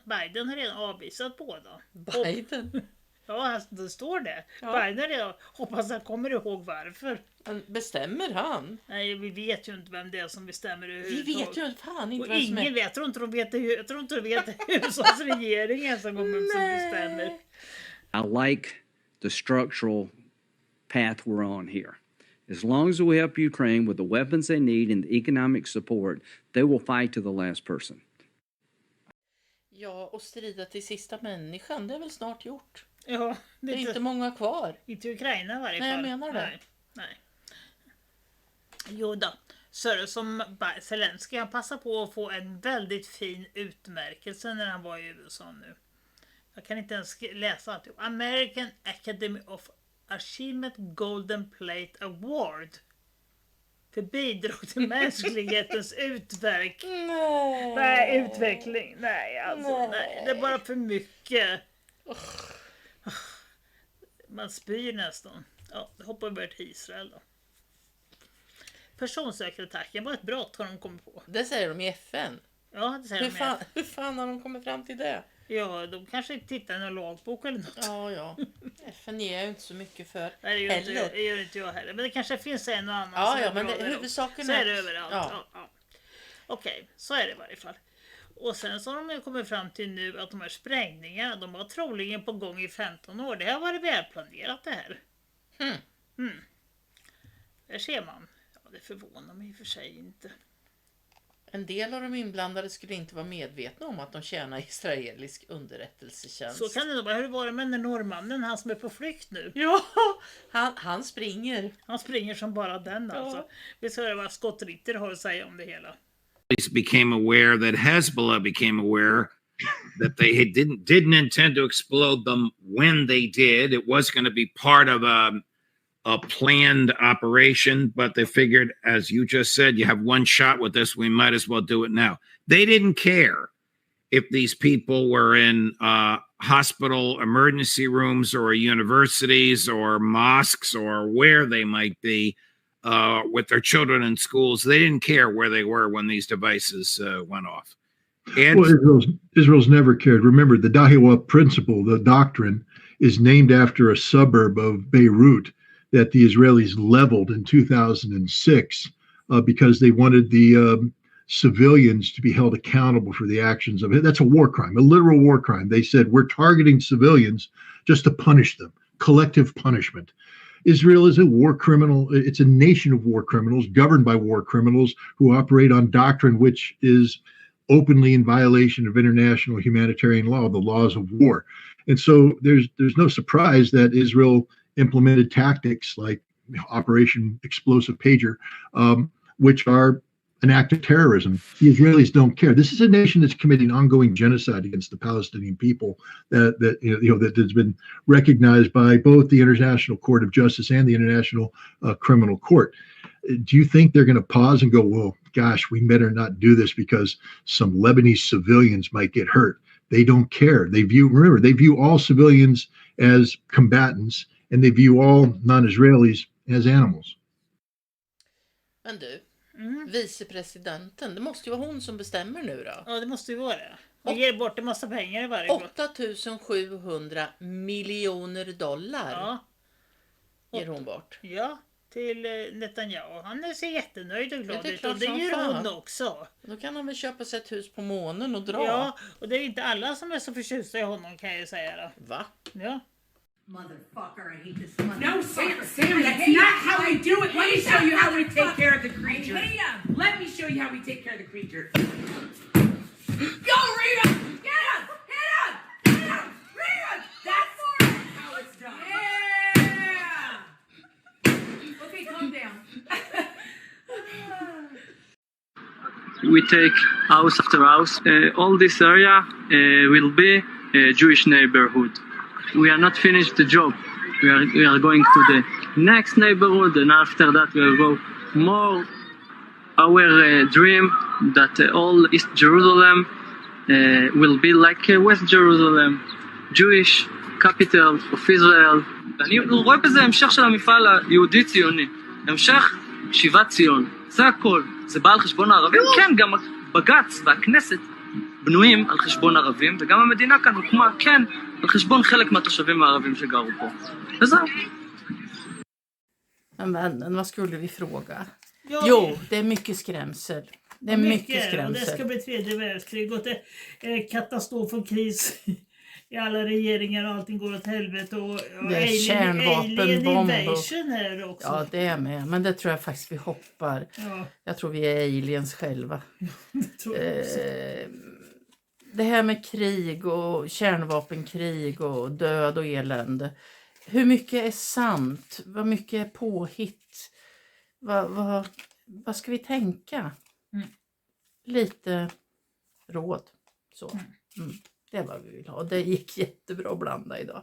har redan avvisat båda. Biden? Ja, det står det. Ja. Biden har redan, hoppas han kommer ihåg varför. Bestämmer han? Nej, vi vet ju inte vem det är som bestämmer det. Vi vet ju fan inte och vem som är. Ingen vet, jag tror inte de vet USAs regering som bestämmer. I like the structural path we're on here. As long as we help Ukraine with the weapons they need and the economic support, they will fight to the last person. Ja, och strida till sista människan, det är väl snart gjort. Ja, det är inte många kvar. Inte i Ukraina i varje fall. Nej, jag menar det. Nej. Jo då. Så som Zelensky, han passar på att få en väldigt fin utmärkelse när han var i USA nu. Jag kan inte ens läsa allt. American Academy of Achievement Golden Plate Award. För bidrag till mänsklighetens utveckling. Nej, alltså, nej. Det är bara för mycket. Man spyr nästan. Ja, det hoppar över till Israel då. Personsäkerhetsattacken var ett brott, har de kommit på. Det säger de i FN. Ja, det säger de i FN. Hur fan har de kommit fram till det? Ja, de kanske inte tittar i någon lagbok eller något. Ja. FN ger ju inte så mycket för. Nej, det gör inte jag heller. Men det kanske finns en och annan. Ja, men huvudsaken så är det överallt. Ja. Okej, så är det i varje fall. Och sen så har de kommit fram till nu att de här sprängningarna, de var troligen på gång i 15 år. Det har varit välplanerat det här. Där ser man. Ja, det förvånar mig i och för sig inte. En del av de inblandade skulle inte vara medvetna om att de tjänar israelisk underrättelsetjänst. Så kan det nog vara. Hur var det med den norrmannen, han som är på flykt nu? Ja, han springer. Han springer som bara den alltså. Vi ska höra vad Scott Ritter har att säga om det hela. Became aware that Hezbollah became aware that they didn't intend to explode them when they did. It was going to be part of a planned operation, but they figured, as you just said, you have one shot with this, we might as well do it now. They didn't care if these people were in hospital emergency rooms or universities or mosques or where they might be with their children in schools. They didn't care where they were when these devices went off. And well, Israel's never cared. Remember, the Dahiwa principle, the doctrine, is named after a suburb of Beirut that the Israelis leveled in 2006 because they wanted the civilians to be held accountable for the actions of it. That's a war crime, a literal war crime. They said, we're targeting civilians just to punish them, collective punishment. Israel is a war criminal. It's a nation of war criminals governed by war criminals who operate on doctrine which is openly in violation of international humanitarian law, the laws of war. And so there's no surprise that Israel implemented tactics like Operation Explosive Pager, which are an act of terrorism. The Israelis don't care. This is a nation that's committing ongoing genocide against the Palestinian people that has been recognized by both the International Court of Justice and the International Criminal Court. Do you think they're going to pause and go, well, gosh, we better not do this because some Lebanese civilians might get hurt? They don't care. They view all civilians as combatants, and they view all non-Israelis as animals. Men du, vicepresidenten, det måste ju vara hon som bestämmer nu då. Ja, det måste ju vara det. Hon ger bort en massa pengar i varje gång. 8,700 miljoner dollar ger hon bort. Ja, till Netanyahu. Han ser jättenöjd och glad ut. klart Och det som gör fan. hon också. Då kan han väl köpa sig ett hus på månen och dra. Ja, och det är inte alla som är så förtjusta i honom, kan jag ju säga då. Va? Ja. Motherfucker, I hate this motherfucker. No, Sam, that's not how we do it. Let me show you how we take care of the creature. Let me show you how we take care of the creature. Go, Rita! Get him! Hit him! Hit him! Rita! That's how it's done. Yeah! Okay, calm down. We take house after house. All this area will be a Jewish neighborhood. We are not finished the job. We are going to the next neighborhood, and after that we will go more. Our dream that all East Jerusalem will be like West Jerusalem, Jewish capital of Israel. אני רואה בזה המשך של המפעל היהודי-ציוני, המשך שיבת ציון, זה הכל. זה בא על חשבון הערבים? כן, גם בג"ץ והכנסת בנויים על חשבון ערבים, וגם המדינה כאן הוקמה, כן, על חשבון חלק מהתושבים הערבים שגרו פה. וזהו. Men vännen, vad skulle vi fråga? Jo, det är mycket skrämsel. Det är mycket skrämsel. Och det ska bli 3:e världskrig och det är katastrof och kris i alla regeringar och allting går åt helvete. Och det är kärnvapenbomb. Här också. Ja, det är med. Men det tror jag faktiskt vi hoppar. Ja. Jag tror vi är aliens själva. Det det här med krig och kärnvapenkrig och död och elände. Hur mycket är sant? Vad mycket är påhitt? Vad ska vi tänka? Lite råd. Så. Det är vad vi vill ha. Det gick jättebra att blanda idag.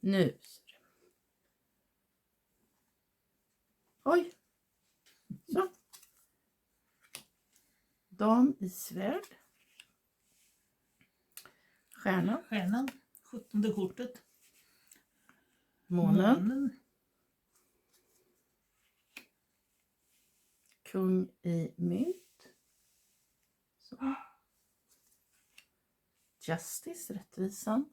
Nu. Oj. Så. Dam i svärd. Stjärnan. 17:e kortet. Månen. Kung i mynt. Så. Justice, rättvisan.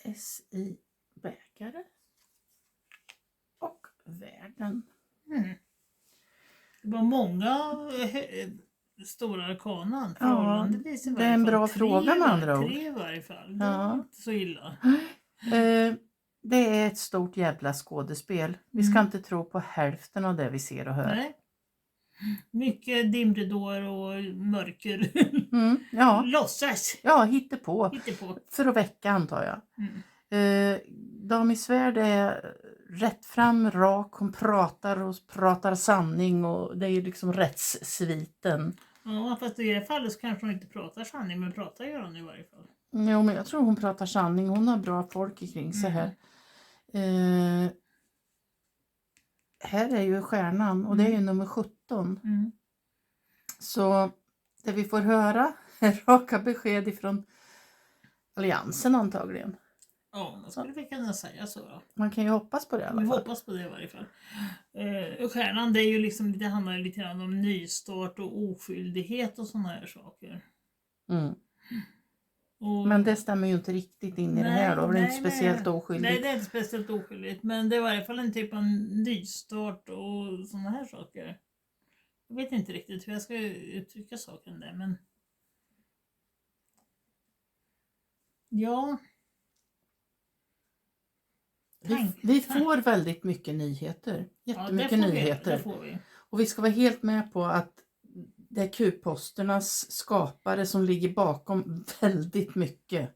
S i bägare. Och världen. Det var många stora arkanan. Ja, det är en bra fråga med andra ord. 3 i varje fall. Det var inte så illa. Det är ett stort jävla skådespel. Vi ska inte tro på hälften av det vi ser och hör. Nej. Mycket dimridåer och mörker. Ja. Låtsas. Ja, hittepå. Hittepå. För att väcka, antar jag. Dam i svärd är rätt fram, rak. Hon pratar sanning. Och det är ju liksom rättssviten. Ja, fast i det här fallet så kanske hon inte pratar sanning. Men pratar gör hon i varje fall. Jo, men jag tror hon pratar sanning. Hon har bra folk kring sig här. Här är ju stjärnan. Och det är ju nummer 17. Så det vi får höra är raka besked ifrån alliansen antagligen. Ja, då skulle vi kunna säga så då. Man kan ju hoppas på det i alla fall. Vi hoppas på det i varje fall. Stjärnan, det är ju liksom, det handlar lite grann om nystart och oskyldighet och sådana här saker. Men det stämmer ju inte riktigt in i det här då. Det är inte speciellt oskyldigt. Nej, det är inte speciellt oskyldigt. Men det var i alla fall en typ av nystart och sådana här saker. Jag vet inte riktigt hur jag ska uttrycka saken där, men... Ja... Vi får väldigt mycket nyheter. Jättemycket nyheter. Det får vi. Och vi ska vara helt med på att det är Q-posternas skapare som ligger bakom väldigt mycket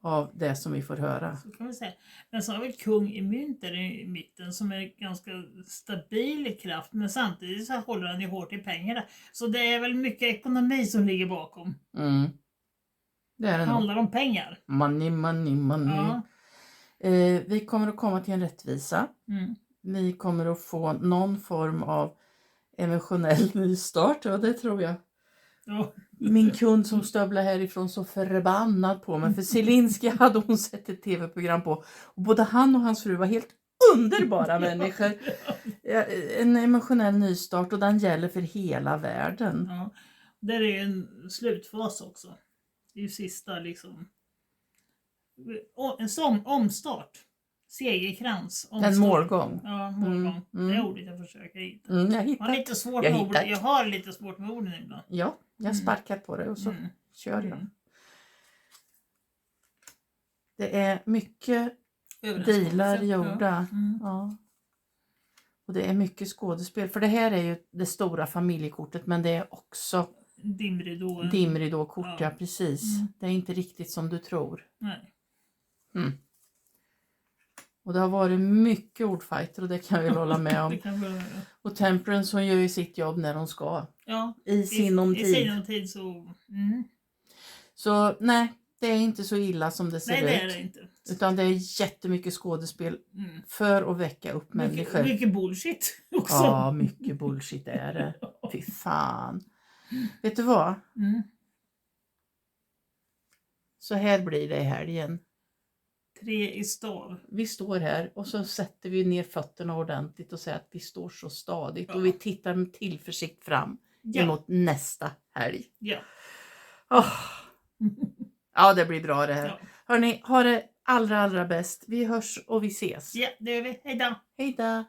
av det som vi får höra. Så kan vi säga. Men så har vi kung i mynt där i mitten som är ganska stabil i kraft. Men samtidigt så håller han ju hårt i pengarna. Så det är väl mycket ekonomi som ligger bakom. Det är det handlar om pengar. Money. Ja. Vi kommer att komma till en rättvisa. Vi kommer att få någon form av emotionell nystart. Ja, det tror jag. Ja. min kund som stövlade härifrån så förbannad på mig. För Zelensky hade hon sett ett tv-program på. Och både han och hans fru var helt underbara människor. En emotionell nystart och den gäller för hela världen. Ja. Där är en slutfas också. Det är ju sista liksom. En sån omstart. Segerkrans. Omstart. En målgång. Ja, målgång. Det är ordet jag försöker hitta. Jag har lite svårt med orden. Jag har lite svårt med orden ibland. Ja, jag sparkar på det och så kör jag. Det är mycket dealar gjorda. Ja. Och det är mycket skådespel. För det här är ju det stora familjekortet, men det är också dimridåkort, ja precis. Det är inte riktigt som du tror. Nej. Och det har varit mycket ordfighter och det kan vi hålla med om. Och Temperance, hon gör ju sitt jobb när hon ska. Ja, I sinom tid. I sinom tid så... Så nej, det är inte så illa som det ser ut. Nej, det är det inte. Utan det är jättemycket skådespel för att väcka upp människor. Mycket bullshit också. Ja, mycket bullshit är det. Fy fan. Vet du vad? Så här blir det i helgen. 3 i stav. Vi står här och så sätter vi ner fötterna ordentligt och säger att vi står så stadigt. Och vi tittar med tillförsikt fram emot nästa helg. Ja. Ja, det blir bra det här. Ja. Hörrni, ha det allra bäst. Vi hörs och vi ses. Ja, det gör vi. Hej då. Hej då.